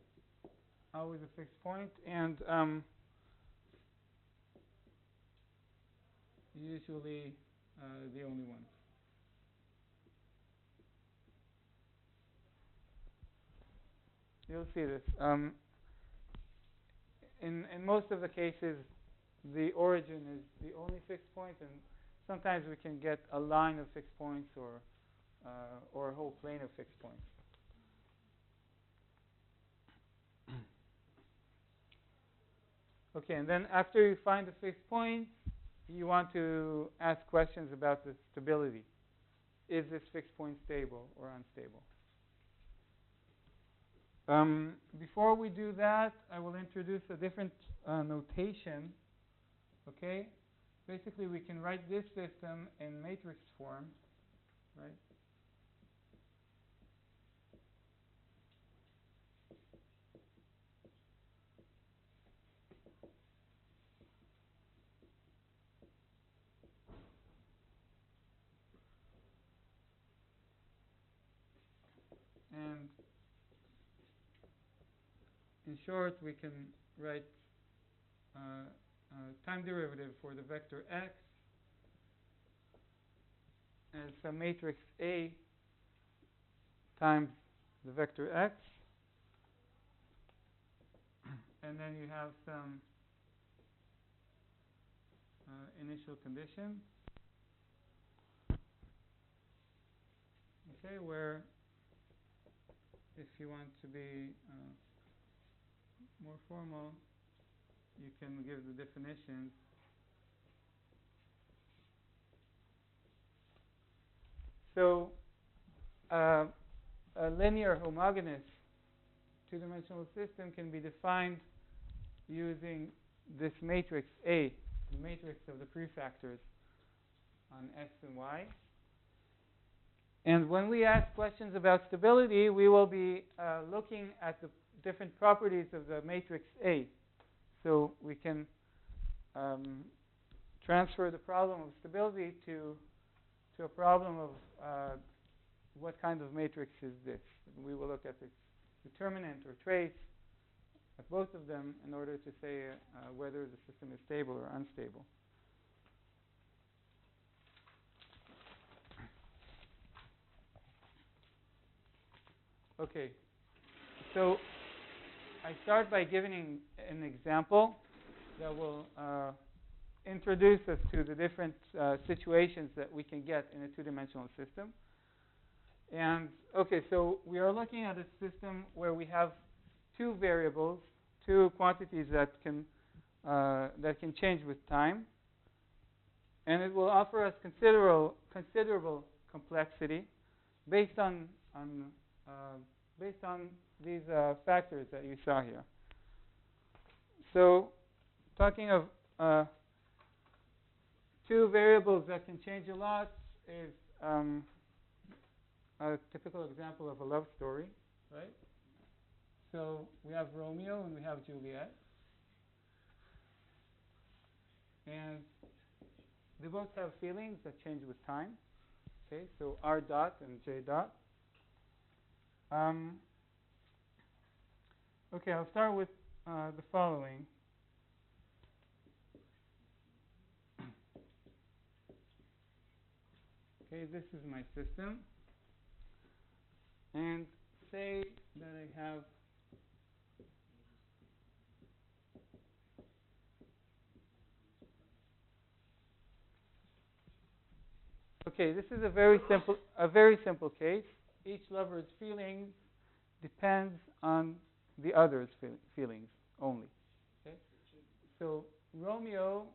always a fixed point, and usually the only one. You'll see this. In most of the cases, the origin is the only fixed point, and sometimes we can get a line of fixed points or a whole plane of fixed points. Okay, and then after you find the fixed point, you want to ask questions about the stability. Is this fixed point stable or unstable? Before we do that, I will introduce a different notation. Okay? Basically, we can write this system in matrix form, right? And in short, we can write time derivative for the vector x as some matrix A times the vector x, and then you have some initial condition, okay, where if you want to be more formal, you can give the definitions. So a linear homogeneous two-dimensional system can be defined using this matrix A, the matrix of the prefactors on x and y. And when we ask questions about stability, we will be looking at the different properties of the matrix A. So we can transfer the problem of stability to a problem of what kind of matrix is this. We will look at the determinant or trace at both of them in order to say whether the system is stable or unstable. Okay, so I start by giving an example that will introduce us to the different situations that we can get in a two-dimensional system. And okay, so we are looking at a system where we have two variables, two quantities that can change with time, and it will offer us considerable complexity based on these factors that you saw here. So, talking of two variables that can change a lot is a typical example of a love story, right? So we have Romeo and we have Juliet, and they both have feelings that change with time. Okay, so R dot and J dot. Okay, I'll start with the following. Okay, this is my system. And say that I have okay, this is a very simple case. Each lover's feelings depends on the other's feelings only. Okay? So Romeo,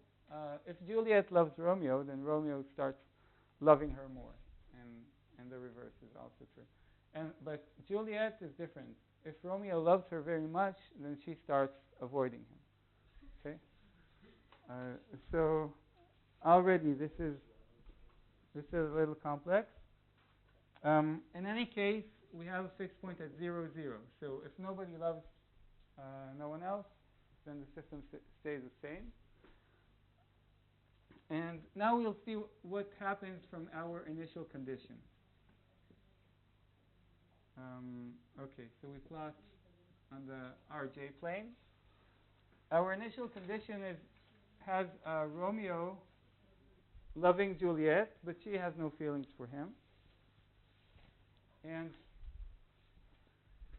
if Juliet loves Romeo, then Romeo starts loving her more, and the reverse is also true. But Juliet is different. If Romeo loves her very much, then she starts avoiding him. Okay? So already this is a little complex. In any case, we have a fixed point at 0, 0. So if nobody loves no one else, then the system stays the same. And now we'll see what happens from our initial condition. Okay, so we plot on the RJ plane. Our initial condition has Romeo loving Juliet, but she has no feelings for him. And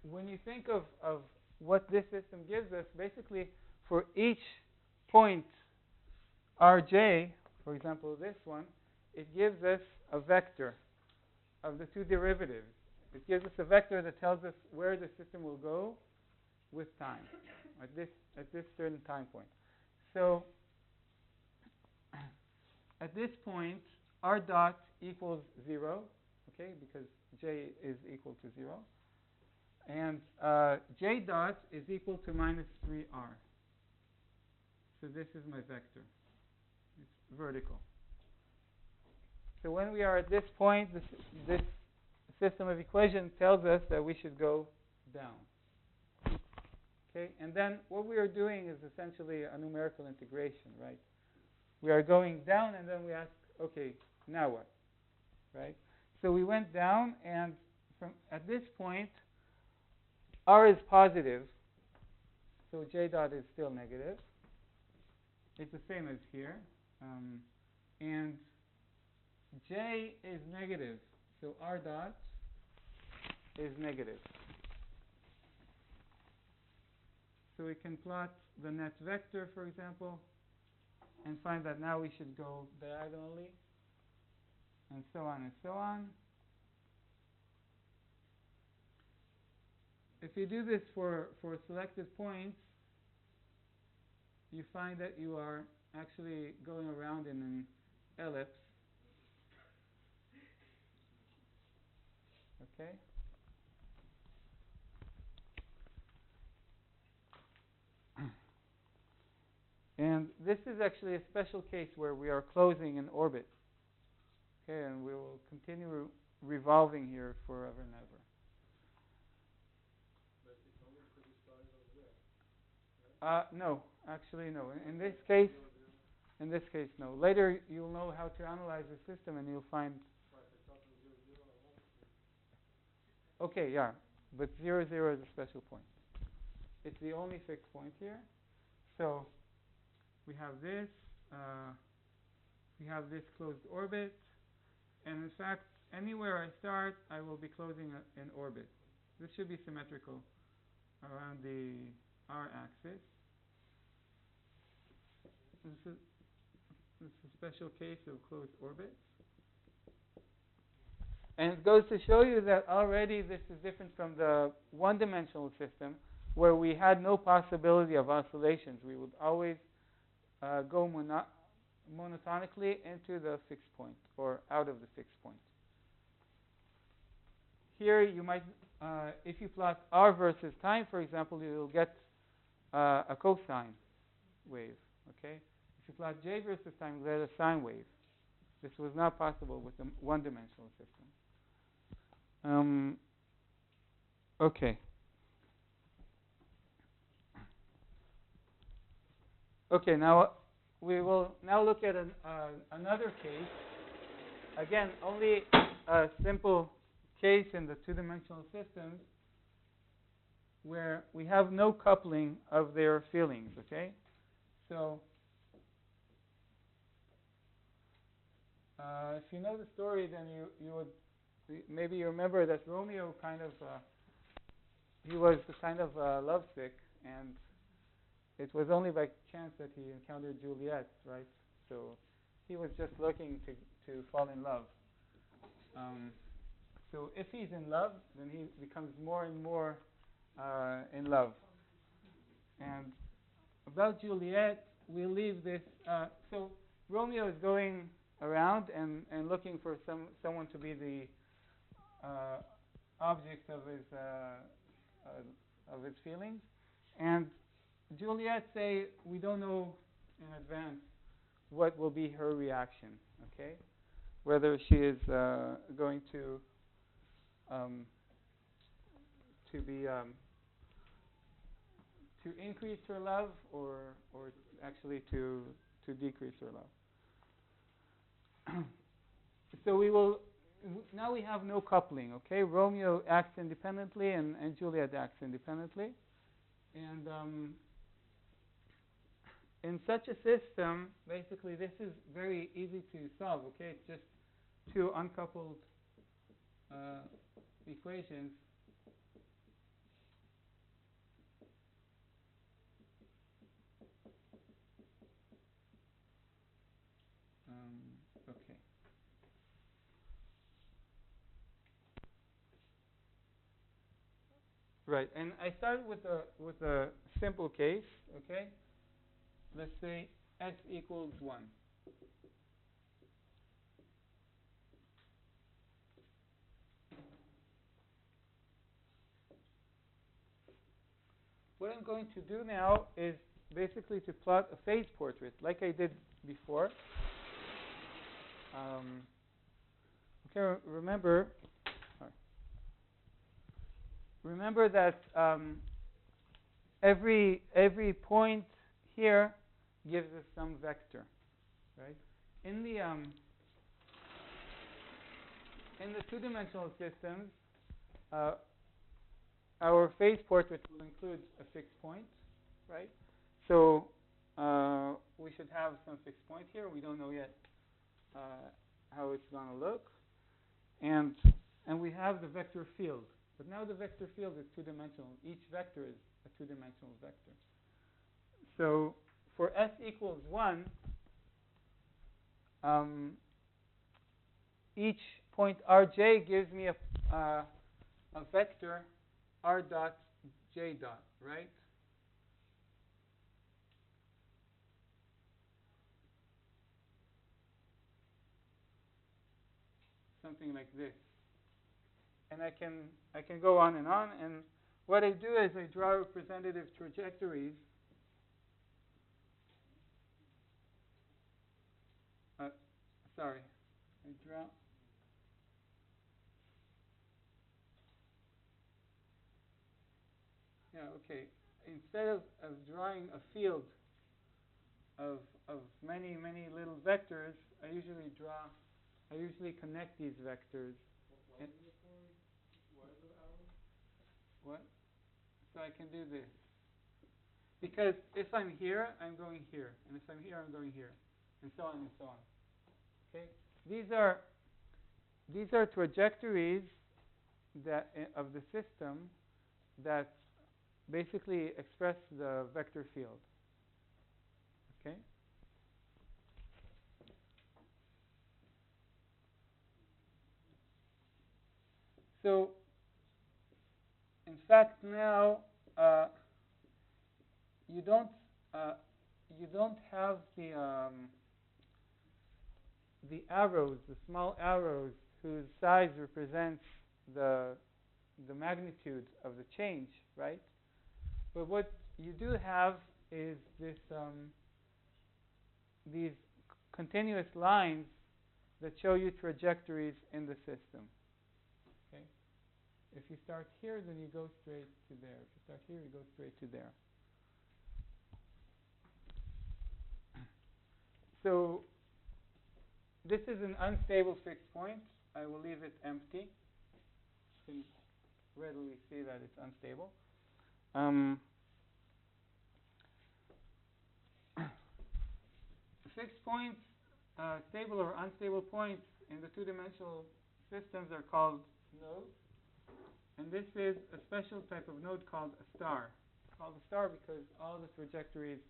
when you think of what this system gives us, basically for each point Rj, for example this one, it gives us a vector of the two derivatives. It gives us a vector that tells us where the system will go with time at this certain time point. So at this point, R dot equals 0, okay, because J is equal to 0. And J dot is equal to minus 3R. So this is my vector. It's vertical. So when we are at this point, this system of equation tells us that we should go down. Okay, and then what we are doing is essentially a numerical integration, right? We are going down, and then we ask, okay, now what, right? So we went down, and at this point, R is positive, so J dot is still negative. It's the same as here. And J is negative, so R dot is negative. So we can plot the net vector, for example, and find that now we should go diagonally, and so on and so on. If you do this for selected points, you find that you are actually going around in an ellipse. Okay? And this is actually a special case where we are closing an orbit. Okay, and we will continue revolving here forever and ever. But it's only for this size over there. No, actually no. In this case, no. Later you'll know how to analyze the system, and you'll find. Okay, yeah, but 0, 0 is a special point. It's the only fixed point here. So we have this. We have this closed orbit, and in fact, anywhere I start, I will be closing an orbit. This should be symmetrical around the r-axis. This is a special case of closed orbits. And it goes to show you that already this is different from the one-dimensional system where we had no possibility of oscillations. We would always go monotonically into the fixed point or out of the fixed point. Here you might, if you plot r versus time, for example, you will get a cosine wave. Okay? If you plot j versus time, you get a sine wave. This was not possible with the one-dimensional system. Okay. Okay, now we will now look at another case. Again, only a simple case in the two-dimensional systems where we have no coupling of their feelings, okay? So if you know the story, then you would maybe you remember that Romeo he was kind of lovesick, and it was only by chance that he encountered Juliet, right? So he was just looking to fall in love. So if he's in love, then he becomes more and more in love. And about Juliet, we'll leave this. So Romeo is going around and looking for someone to be the object of his feelings, and Juliet say we don't know in advance what will be her reaction. Okay, whether she is going to be increase her love or actually to decrease her love. So now we have no coupling, okay? Romeo acts independently and Juliet acts independently. And in such a system, basically this is very easy to solve, okay? It's just two uncoupled equations. Okay. Right, and I started with a simple case, okay? Let's say x equals 1. What I'm going to do now is basically to plot a phase portrait like I did before. Okay, remember that every point here gives us some vector, right? In the two-dimensional systems, our phase portrait will include a fixed point, right? So we should have some fixed point here. We don't know yet how it's going to look, and we have the vector field. But now the vector field is two-dimensional. Each vector is a two-dimensional vector. So for s equals 1, each point rj gives me a vector r dot j dot, right? Something like this. And I can go on, and what I do is I draw representative trajectories. Sorry, I draw. Yeah, okay. Instead of drawing a field of many little vectors, I usually connect these vectors. What? So I can do this. Because if I'm here, I'm going here. And if I'm here, I'm going here. And so on and so on. Okay? These are trajectories that of the system that basically express the vector field. Okay? So in fact, now you don't have the arrows, the small arrows whose size represents the magnitude of the change, right? But what you do have is these continuous lines that show you trajectories in the system. Okay? If you start here, then you go straight to there. If you start here, you go straight to there. So this is an unstable fixed point. I will leave it empty. You can readily see that it's unstable. Fixed points, stable or unstable points in the two-dimensional systems are called nodes. And this is a special type of node called a star. It's called a star because all the trajectories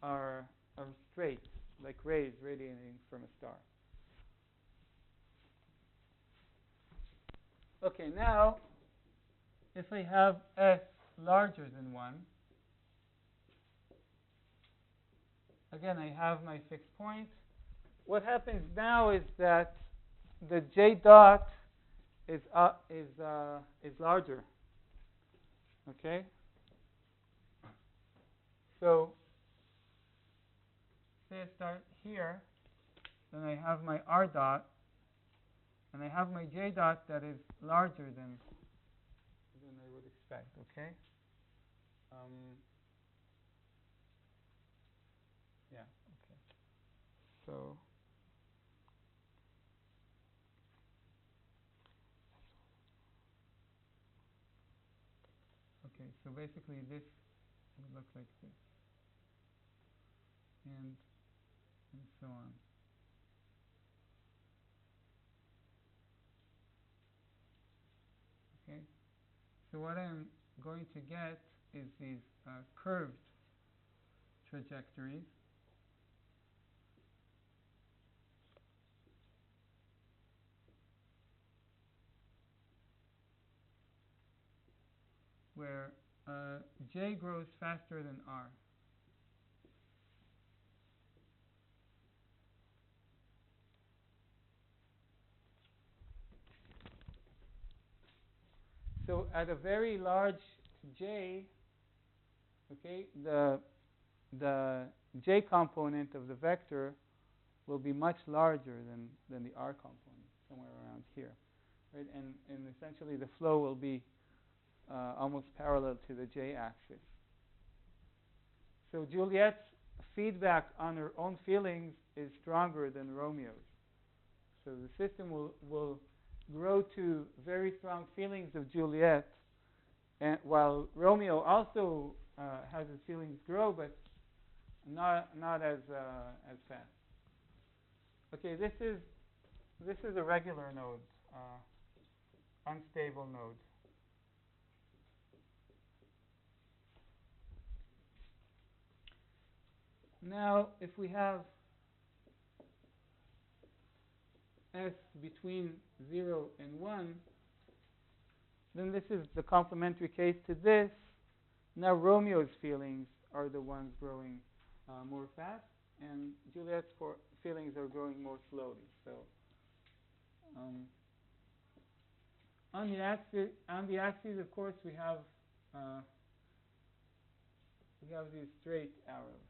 are straight, like rays radiating from a star. Okay, now if I have s larger than 1, again I have my fixed point. What happens now is that the j dot is larger. Okay? So say I start here, then I have my r dot, and I have my j dot that is larger than I would expect. Okay? So okay, so basically this would look like this, and so on. Okay, so what I'm going to get is these curved trajectories, where J grows faster than R. So at a very large J, okay, the J component of the vector will be much larger than the R component, somewhere around here, right? And essentially the flow will be almost parallel to the J axis. So Juliet's feedback on her own feelings is stronger than Romeo's. So the system will grow to very strong feelings of Juliet, and while Romeo also has his feelings grow, but not as fast. Okay, this is a regular node, unstable node. Now, if we have S between 0 and 1, then this is the complementary case to this. Now Romeo's feelings are the ones growing more fast, and Juliet's feelings are growing more slowly. So on the axis, of course, we have these straight arrows.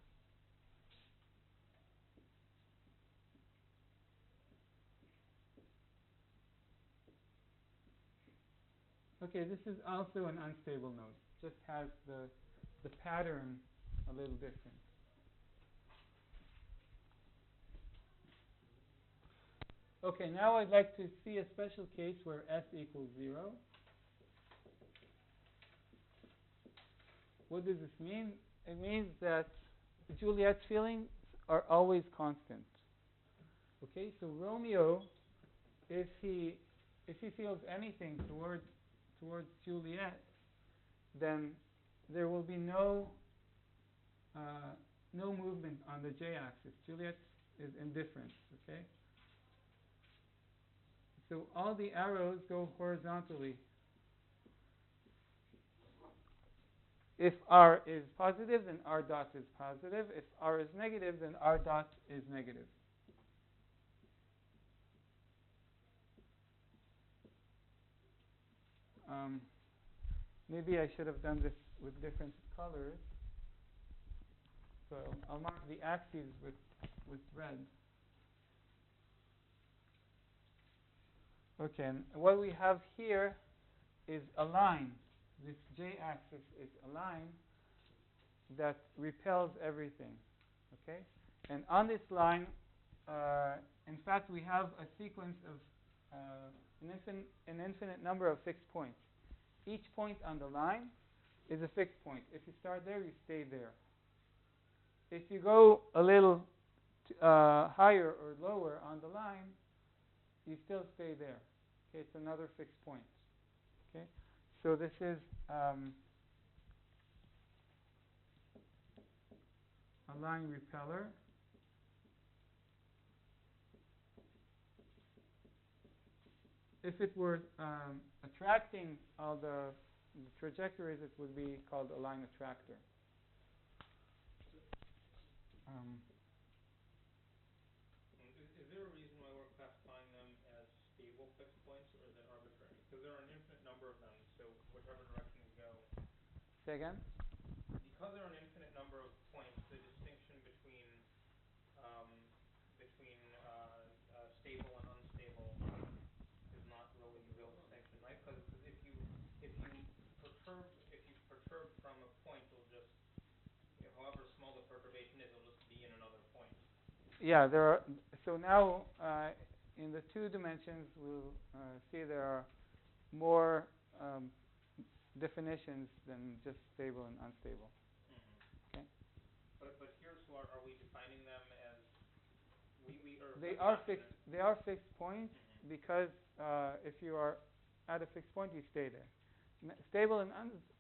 Okay, this is also an unstable node. Just has the pattern a little different. Okay, now I'd like to see a special case where S equals 0. What does this mean? It means that Juliet's feelings are always constant. Okay, so Romeo, if he feels anything towards Juliet, then there will be no movement on the J-axis. Juliet is indifferent. Okay, so all the arrows go horizontally. If R is positive, then R dot is positive. If R is negative, then R dot is negative. Maybe I should have done this with different colors. So I'll mark the axes with red. Okay, and what we have here is a line. This J-axis is a line that repels everything. Okay, and on this line, in fact, we have a sequence of an infinite number of fixed points. Each point on the line is a fixed point. If you start there, you stay there. If you go a little higher or lower on the line, you still stay there. Okay, it's another fixed point. Okay, so this is a line repeller. If it were attracting all the trajectories, it would be called a line attractor. Is there a reason why we're classifying them as stable fixed points, or is it arbitrary? Because there are an infinite number of them, so whichever direction we go. Say again? Because there are an infinite number of points, the distinction between stable and unstable is not really a real distinction, right? Because if you perturb from a point, it'll just, however small the perturbation is, it'll just be in another point. yeah, there are. So now in the 2 dimensions, we'll see there are more definitions than just stable and unstable. Mm-hmm. Okay. But here, so are we defining them as we are They looking are at fixed. them They are fixed points Mm-hmm. because if you are at a fixed point, you stay there. Stable and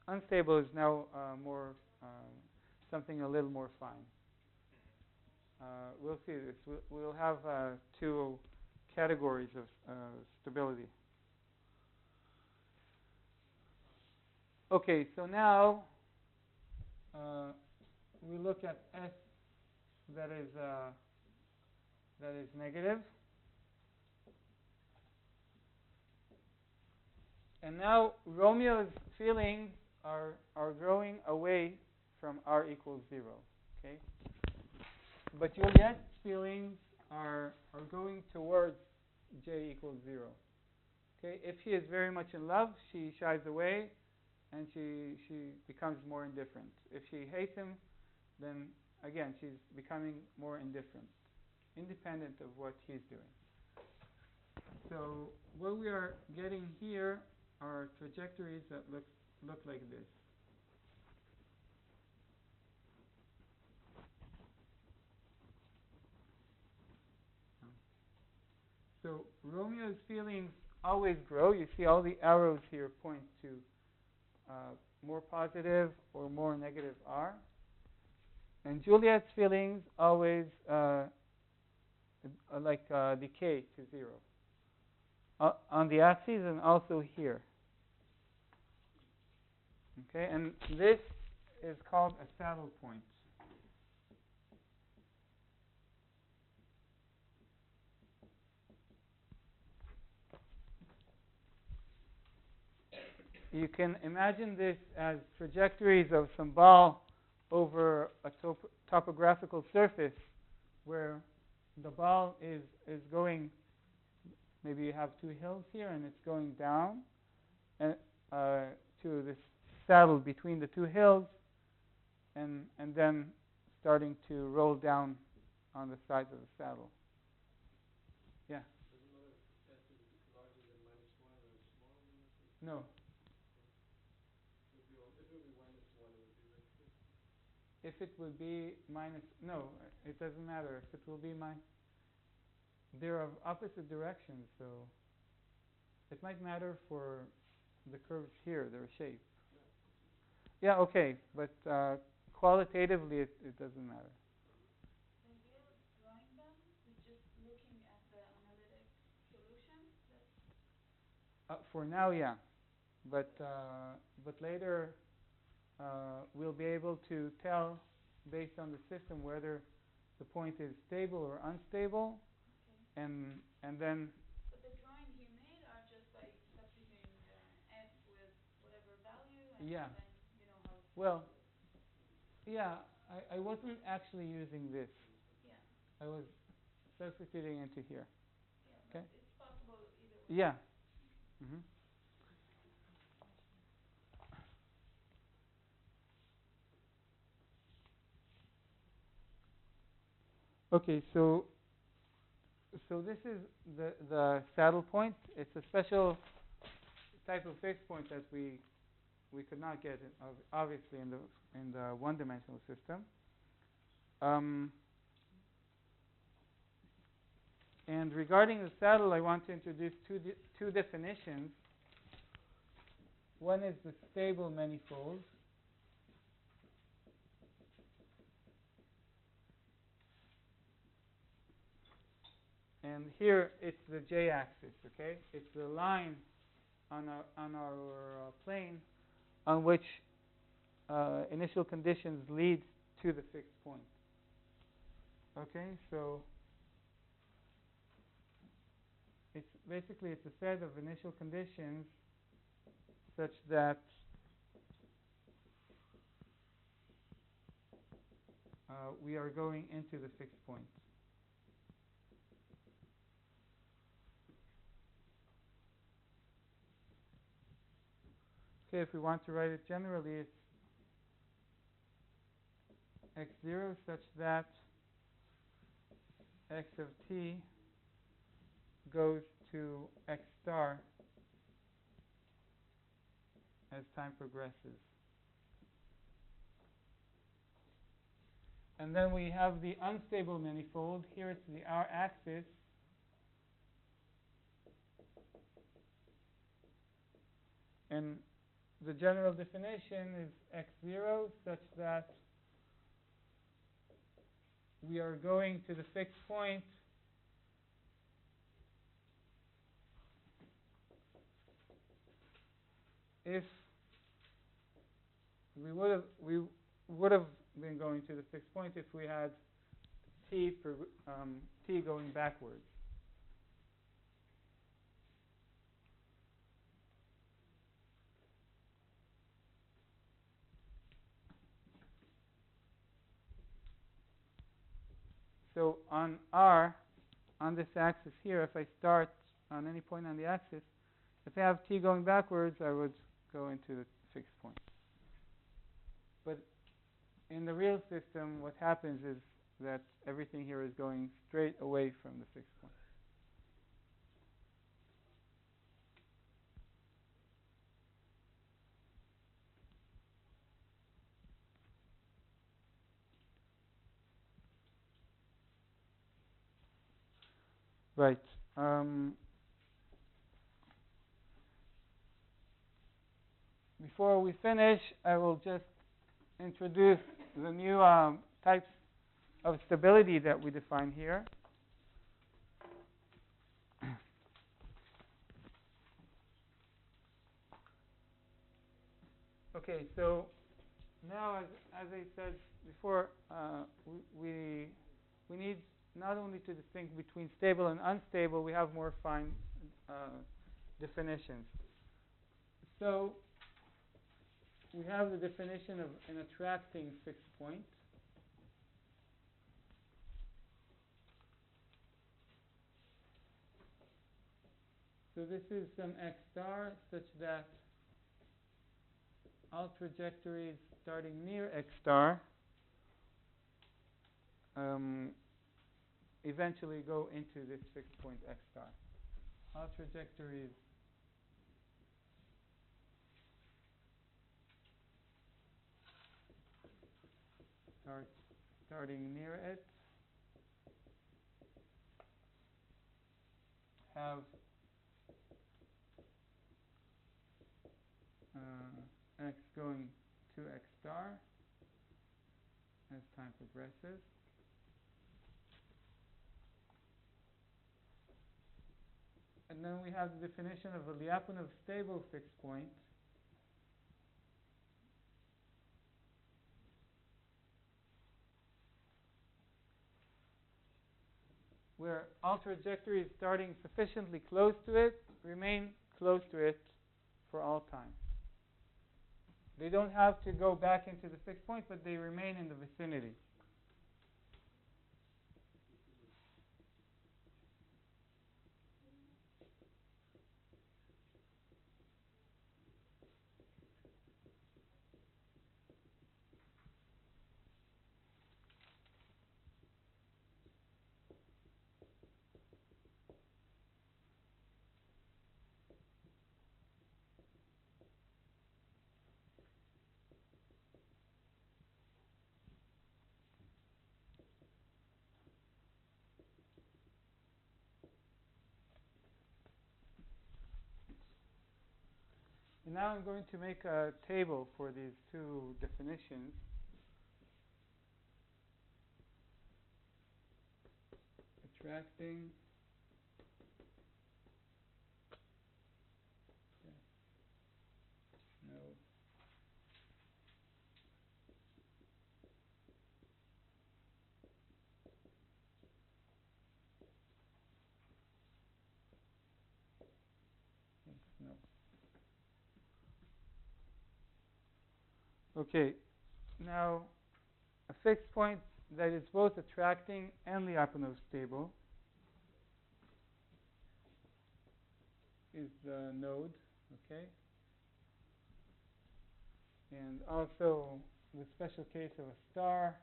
unstable is now more something a little more fine. We'll see this. We'll have 2 categories of stability. Okay, so now we look at S that is negative. And now Romeo's feelings are growing away from r equals 0. Okay? But Juliet's feelings are going towards j equals 0. Okay? If she is very much in love, she shies away and she becomes more indifferent. If she hates him, then again she's becoming more indifferent, independent of what he's doing. So what we are getting here are trajectories that look like this. So Romeo's feelings always grow. You see all the arrows here point to more positive or more negative r. And Juliet's feelings always decay to 0 on the axes and also here. Okay, and this is called a saddle point. You can imagine this as trajectories of some ball over a topographical surface where the ball is going, maybe you have 2 hills here and it's going down and to this saddle between the 2 hills and then starting to roll down on the sides of the saddle. Yeah? Doesn't matter if S is larger than -1 or smaller than S? No. If it would be -1, it would be like this. If it would be no, it doesn't matter. If it will be they're of opposite directions, so it might matter for the curves here, their shape. Yeah, okay, but qualitatively it doesn't matter. The idea of drawing them is just looking at the analytic solution. For now, yeah, but later we'll be able to tell based on the system whether the point is stable or unstable, Okay. and then. But the drawing you made are just by substituting S with whatever value, and Yeah. then you know how. Well, yeah, I wasn't actually using this. Yeah. I was substituting into here. Yeah. Okay. But it's possible either way. Yeah. Mm-hmm. Okay, so this is the saddle point. It's a special type of fixed point that we could not get obviously in the one-dimensional system. And regarding the saddle, I want to introduce two definitions. One is the stable manifold. And here it's the j-axis, okay? It's the line on our plane on which initial conditions lead to the fixed point. Okay, so it's a set of initial conditions such that we are going into the fixed point. Okay, if we want to write it generally, it's x0 such that x of t goes to x star as time progresses. And then we have the unstable manifold. Here it's the r-axis. And the general definition is x0 such that we are going to the fixed point if we would have been going to the fixed point if we had t going backwards. So on r, on this axis here, if I start on any point on the axis, if I have t going backwards, I would go into the fixed point. But in the real system, what happens is that everything here is going straight away from the fixed point. Right. Before we finish, I will just introduce the new types of stability that we define here. Okay, so now, as I said before, we need not only to distinguish between stable and unstable, we have more fine definitions. So we have the definition of an attracting fixed point. So this is some x star such that all trajectories starting near x star eventually go into this fixed point x star. All trajectories starting near it have x going to x star as time progresses. And then we have the definition of a Lyapunov stable fixed point. Where all trajectories starting sufficiently close to it remain close to it for all time. They don't have to go back into the fixed point, but they remain in the vicinity. And now I'm going to make a table for these two definitions. Attracting no no. Okay, now a fixed point that is both attracting and Lyapunov stable is the node, okay? And also the special case of a star.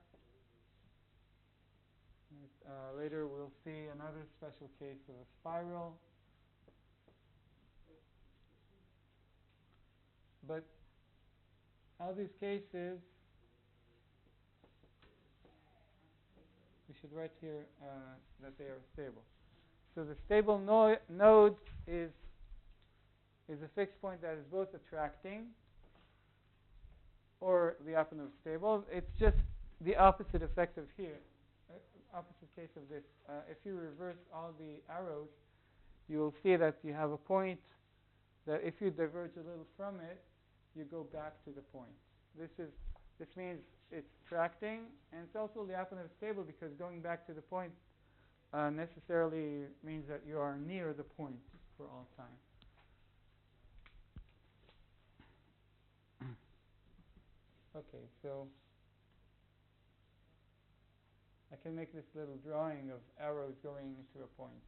Later we'll see another special case of a spiral. But all these cases, we should write here that they are stable. So the stable node is a fixed point that is both attracting or Lyapunov stable. It's just the opposite effect of here, opposite case of this. If you reverse all the arrows, you will see that you have a point that if you diverge a little from it, you go back to the point. This means it's attracting, and it's also Lyapunov stable because going back to the point necessarily means that you are near the point for all time. Okay, so I can make this little drawing of arrows going into a point.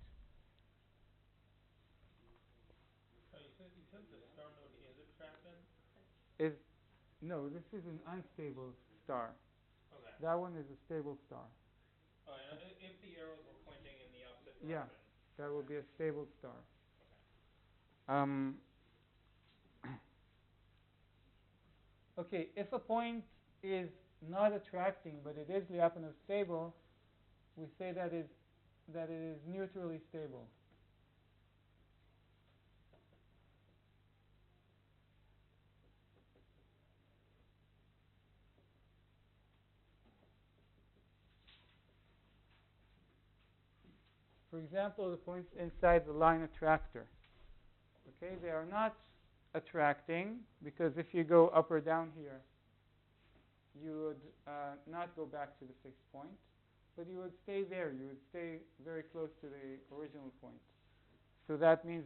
You said the star node is attractant? No, this is an unstable star. Okay. That one is a stable star. Oh, and if the arrows were pointing in the opposite direction? Yeah, that will be a stable star. Okay. Okay, if a point is not attracting, but it is Lyapunov stable, we say that it is neutrally stable. For example, the points inside the line attractor. Okay, they are not attracting because if you go up or down here, you would not go back to the fixed point, but you would stay there. You would stay very close to the original point. So that means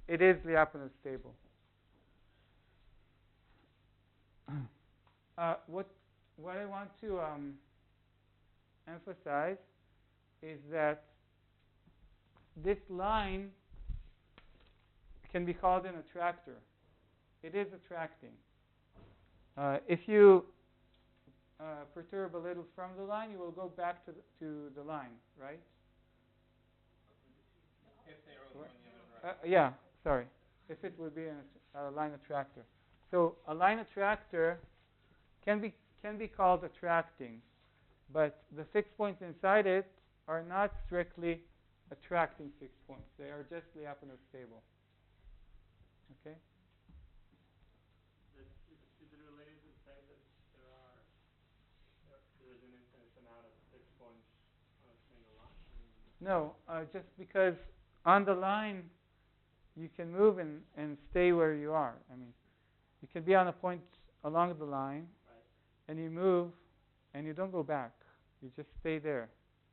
it is Lyapunov stable. What I want to emphasize is that this line can be called an attractor. It is attracting. If you perturb a little from the line, you will go back to the line, right? If the arrows were in the other direction. Yeah, sorry. If it would be a line attractor. So a line attractor can be called attracting, but the fixed points inside it are not strictly attracting fixed points. They are just Lyapunov stable. Okay? Is it related to the fact that there is an infinite amount of fixed points on a single line? No, just because on the line you can move and stay where you are. I mean, you can be on a point along the line, right, and you move, and you don't go back. You just stay there.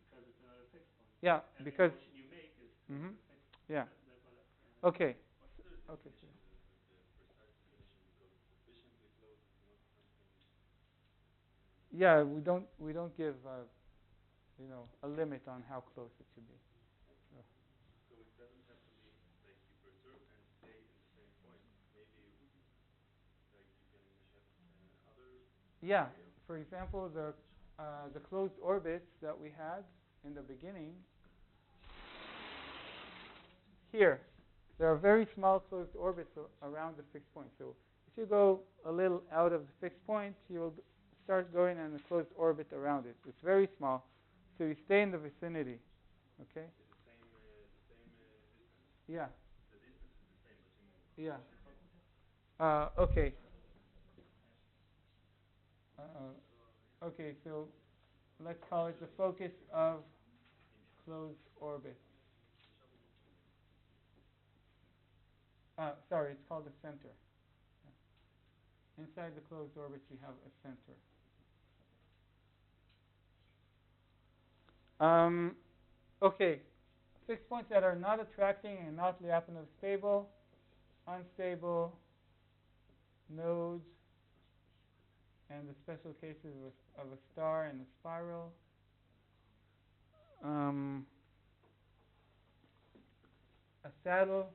Because it's another fixed point. Yeah, and because the motion you make is mm-hmm. fixed point. Yeah. That's what Okay. What's the Okay. definition, the precise definition? Because sufficiently close is not something. Yeah, we don't give a limit on how close it should be. So it doesn't have to be like you perturb and stay in the same point. Maybe like you can have other. Yeah. For example, the closed orbits that we had in the beginning. Here, there are very small closed orbits around the fixed point. So if you go a little out of the fixed point, you will start going in a closed orbit around it. It's very small, so you stay in the vicinity. Okay? It's the same distance. Yeah. The distance is the same, but you move. Yeah. Okay. Okay, so let's call it the focus of closed orbit. Sorry, it's called the center. Yeah. Inside the closed orbit, you have a center. Okay, fixed points that are not attracting and not Lyapunov stable, unstable, nodes, and the special cases of a star and a spiral. A saddle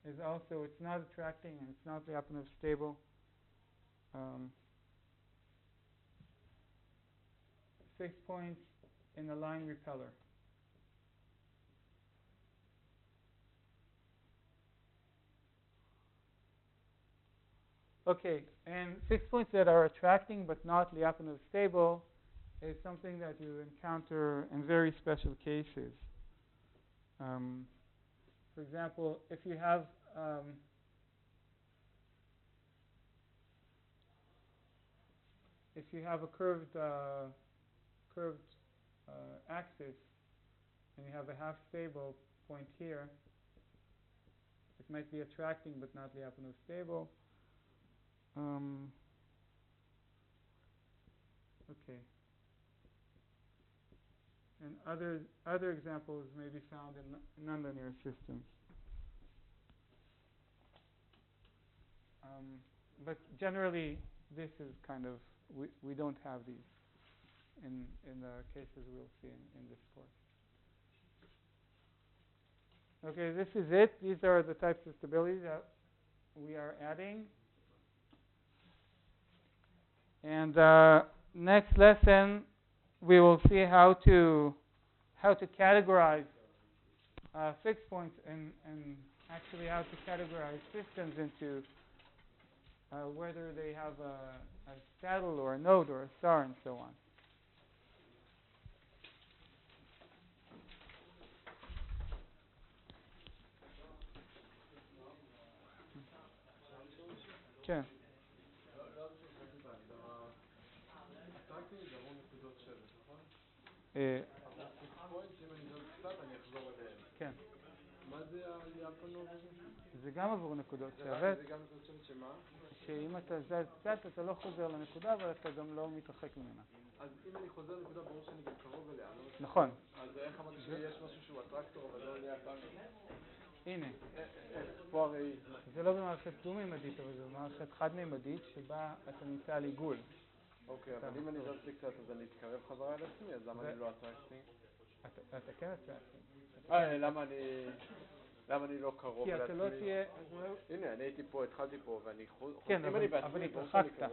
is also, it's not attracting and it's not Lyapunov stable. Fixed points in a line repeller. Okay, and fixed points that are attracting but not Lyapunov stable is something that you encounter in very special cases. For example, if you have a curved axis and you have a half stable point here, it might be attracting but not Lyapunov stable. Okay. And other examples may be found in nonlinear systems. But generally, this is kind of, we don't have these in the cases we'll see in this course. Okay, this is it. These are the types of stability that we are adding. And next lesson, we will see how to categorize fixed points and actually how to categorize systems into whether they have a saddle or a node or a star and so on. כן. לא בשביל חלק את ההגדרה. הטרקטינג זה המון נקודות שבט, נכון? אבל פיקס פוינט, אם אני זז קצת, אני אחזור אליהם. כן. מה זה הליאפונוב הזה? זה גם עבור נקודות שבט. זה גם נקודות שבט שמה? שאם אתה זז קצת, אתה לא חוזר לנקודה, אבל אתה גם לא מתרחק ממנה. אז אם אני חוזר לנקודה, ברור שאני גם קרוב אליה, לא? נכון. אז איך אמרתי שיש משהו שהוא הטרקטור, אבל לא ליאפונוב? הנה. פה הרי... זה לא במערכת דו-מימדית, אבל זה במערכת חד-מימדית שבה אתה נמצא על עיגול. אוקיי, אבל אם אני זזתי קצת, אז אני אתקרב חזרה אל עצמי, אז למה אני לא הטרקטינג? אתה כן הטרקטינג. למה אני לא קרוב לעצמי? כי אתה לא תהיה... הנה, אני הייתי פה, התחלתי פה, ואני... כן, אבל התרחקת.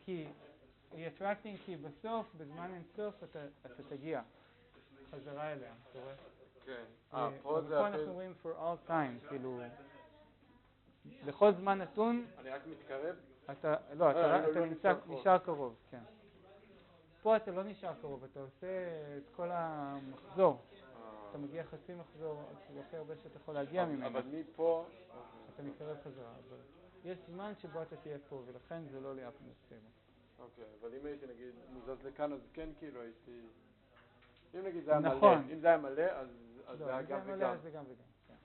כי היא הטרקטינג, כי בסוף, בזמן אינסוף, אתה תגיע חזרה אליה, אתה רואה? כן. פה אנחנו רואים for all time, כאילו, בכל זמן נתון, אני רק מתקרב? אתה נשאר קרוב, כן. פה אתה לא נשאר קרוב, אתה עושה את כל המחזור. אתה מגיע חצי מחזור, זה הכי הרבה שאתה יכול להגיע ממנו. אבל מפה... אתה מתקרב חזרה, אבל יש זמן שבו אתה תהיה פה, ולכן זה לא ליאפונוב סטייבל. אוקיי, אבל אם הייתי נגיד מוזז לכאן, אז כן כאילו הייתי... אם נגיד זה היה מלא, נכון. אם זה היה מלא, אז זה היה גם וגם. אם זה היה מלא, אז זה גם וגם, כן.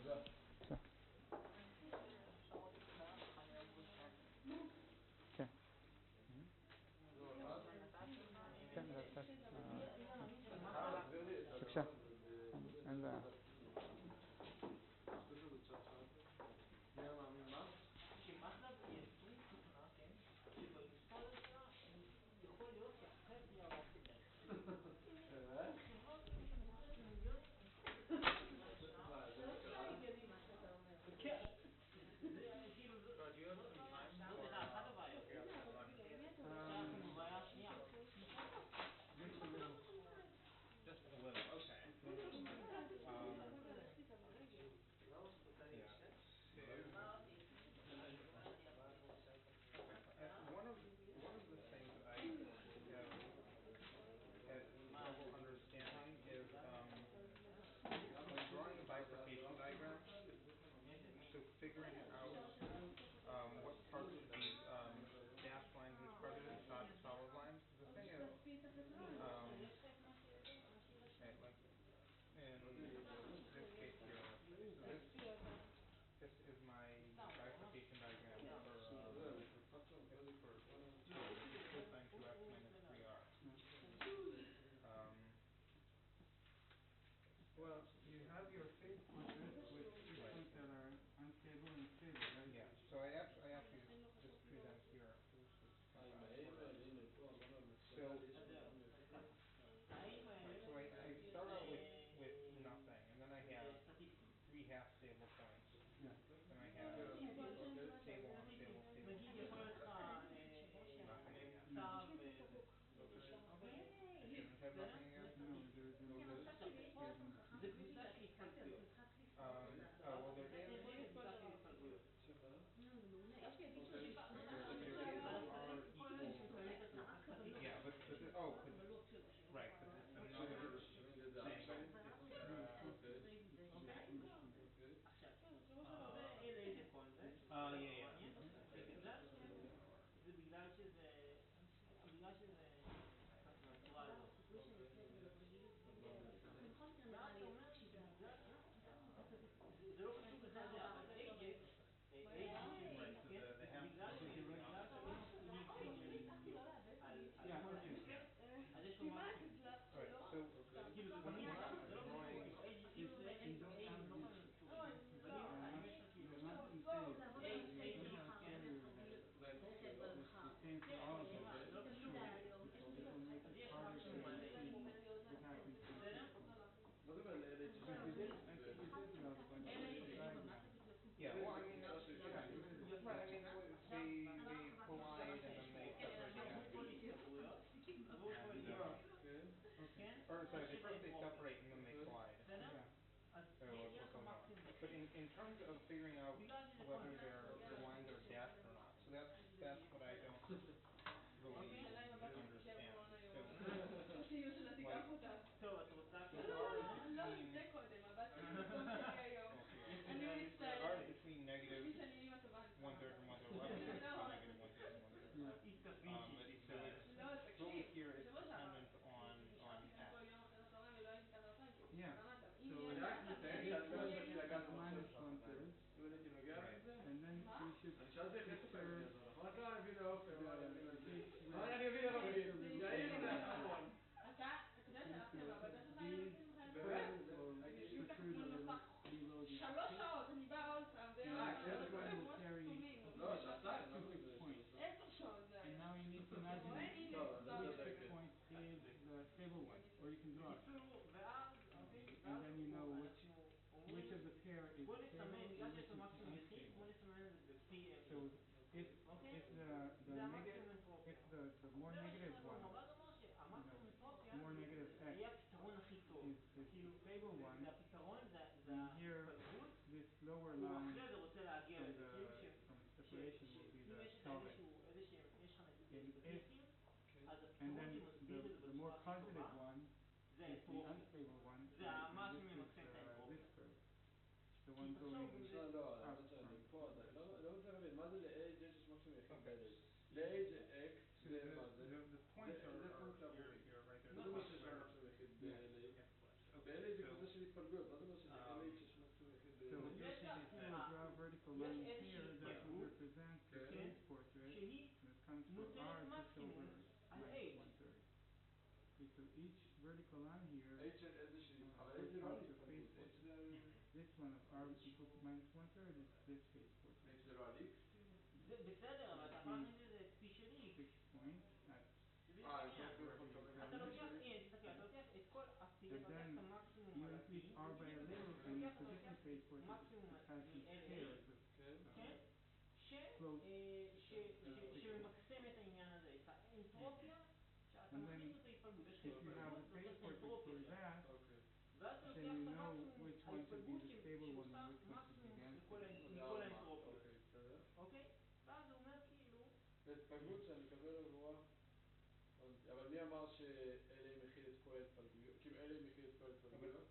תודה. כן. כן, בבקשה. אין בעיה. One of the things that I have trouble understanding is when drawing bifurcation diagrams, so figuring out what parts of these dashed lines, which part of it is solid lines. The thing is, right, like in this case here, let's say, so this is my bifurcation diagram for x for 2, which is cosine 2x minus 3r. Well, you have your phase pointers with fixed points that are unstable and stable, right? Yeah. So I actually just drew them here. So I start out with nothing, and then I have nothing again? No, there is no כן, list. עכשיו שלי יש There פה isn't. חכם בלי שהזכרתי, אז נלחץ לי Well, there is סליחה? יש לי עדיף Okay. שלו yeah, but right, but it's another thing. כמעט הצלחת שלא? מה זה אומר Yeah, well, I mean, right, I mean, they collide and then they separate again. Or sorry, first they separate and then they collide. So what's going on? But in terms of figuring out whether the lines are dashed or not, so that's what I don't really understand. לא זה קודם, הבת שלי במקום שלי היום. אני מצטערת. Between negative כפי שאני אימא טובה. 1/3 and 1/3 negative 1/3 and 1/3. לא, תקשיב. Here is dependent on x. Yeah. So אני רק מתאר לי, אני לא יכולתי לגעת במחשב minus שלך. 1/3. אם אני הייתי נוגע בזה? And then we should אני שאלתי איך יש לך את זה, נכון? רק אני מבין לאופן, אבל אני מבין case לזה. where אני מבין לזה. יאיר זה האחרון. אתה יודע שהלכתי לבית, אתה שומע ילדים באמת? יושבים ככה כמו נפח. 3 שעות, אני באה עוד פעם, לא, שעתיים, לא מבין. 10 שעות זה And היה. now you need to imagine which fixed point is the stable one, or you can draw it. And then you know which of the pair is stable and which is unstable. So if the more negative one, more negative x is the stable one, then here this lower line from separation will be the solid. And then the more positive one is the unstable one, and this is this curve. The one going לא, up אני from. פה, לא רוצה להבין, מה זה ל-H יש מקסימום יחיד ב-H? ל-H זה X, זה מה זה? The points are you're right there. מה זה אומר שיש מקסימום יחיד ב-LH? ב-LH זה קבוצה של התפלגויות, מה זה אומר של-LH יש מקסימום יחיד So if you draw a vertical line here, that will represent the case portrait that comes from R just over minus 1/3. Okay, so each vertical line here H של איזושהי, אבל H זה לא corresponds to התפלגות, phase H portrait. זה... This one of R equals minus 1/3 is this phase portrait. H זה לא על X? בסדר, אבל אתה יכול להכניס את זה פי של X. Fixed point at אתה לוקח את כל הפי, אתה לוקח את המקסימום you על הפי, increase R by a little and it's a different phase portrait that has these pairs of שממקסם את העניין הזה, את האנטרופיה, שאתה מכניס את ההתפלגות, יש לך if you have a phase portrait for that, ואז אתה then לוקח you את know המקסימום, which one should be ההתפלגות the stable one שעושה and which one should be the מקסימום unstable. מכל האנטרופיות, אוקיי, בסדר. אוקיי? ואז הוא אומר כאילו... והתפלגות שאני מקבל עבורה, אבל מי אמר שאלה מכיל את כל ההתפלגויות? כאילו אלה מכיל את כל ההתפלגויות?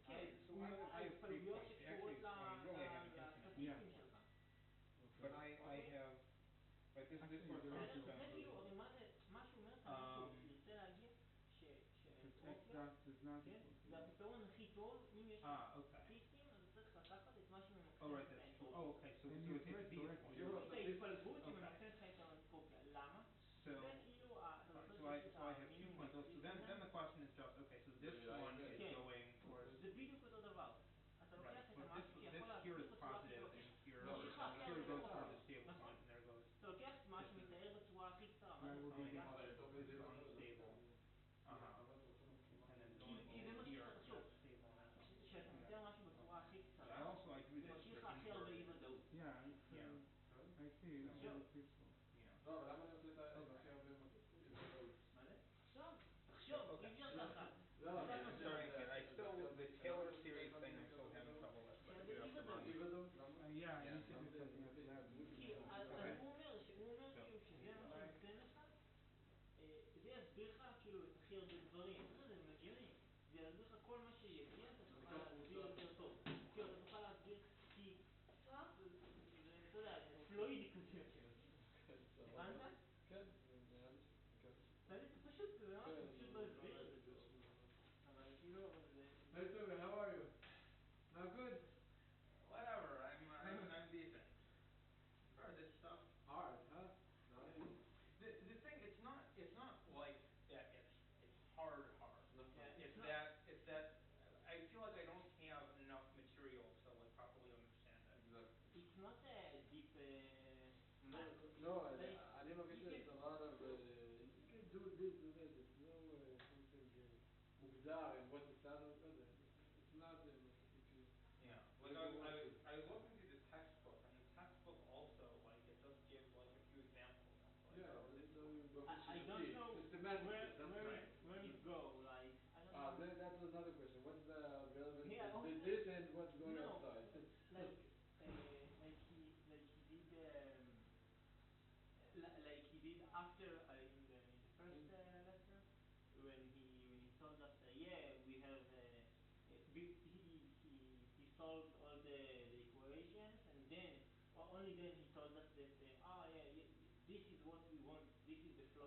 כן, ההתפלגויות שקשורות לסטטיסטים שלך. But I have, like this was זה כאילו, הרי מה שהוא אומר, אתה ירצה להגיע X dot is not equal to זה that. הפתרון הכי טוב, אם יש סטטיסטים, אז צריך לקחת את מה שממקסם את האנטרופיה. so it's a B point. את ההתפלגות שממקסם לך את האנטרופיה. למה? So I have 2 points. So then the question is just, okay, so this one is going towards... זה בדיוק אותו דבר. אתה לוקח את המשהו שיכול This here is בצורה הכי positive קצרה. and here goes towards the stable point and there goes... אתה לוקח את מה שמתאר בצורה הכי קצרה. Unstable. And then going over here is stable. שאתה מתאר משהו בצורה הכי קצרה. I also agree זה that משאיר לך הכי הרבה אי ודאות. Yeah, I see, it's very useful. לא, אבל למה אני רוצה את הכי הרבה... תחשוב, אי אפשר כאילו את הכי הרבה דברים, זה הגיוני, זה להסביר לך כל מה שיגיע, אתה תוכל להסביר יותר טוב, כאילו אתה תוכל להסביר, כי זה, אתה יודע, זה פלואידי כזה יותר, הבנת? כן, נראה לי שכן. זה פשוט, זה ממש פשוט לא הסביר את זה טוב, אבל כאילו, זה... Hey Toby, how are you? Not good? Whatever, I'm decent. Bro, this stuff Hard, huh? Not easy. the thing it's not like that it's hard. No. Yeah, It's that I feel like I don't have enough material to like properly understand it. Exactly. It's not a deep math. No, Like, אני מרגיש you it's a lot of you can do this, do that, it's no something מוגדר and what the standard is. It's not if you Yeah, like if you want to. I was looking through the textbook, and the textbook also like it just gives like a few examples. And it's like, Yeah, oh, they tell you I don't know systematically, where it go, like, I don't know. Then that's another question. What's the relevance Yeah, of also, this and what's going no, outside? like he did after in the first lesson when he told us yeah we have he solved all the equations and then only then he told us that yeah this is what we want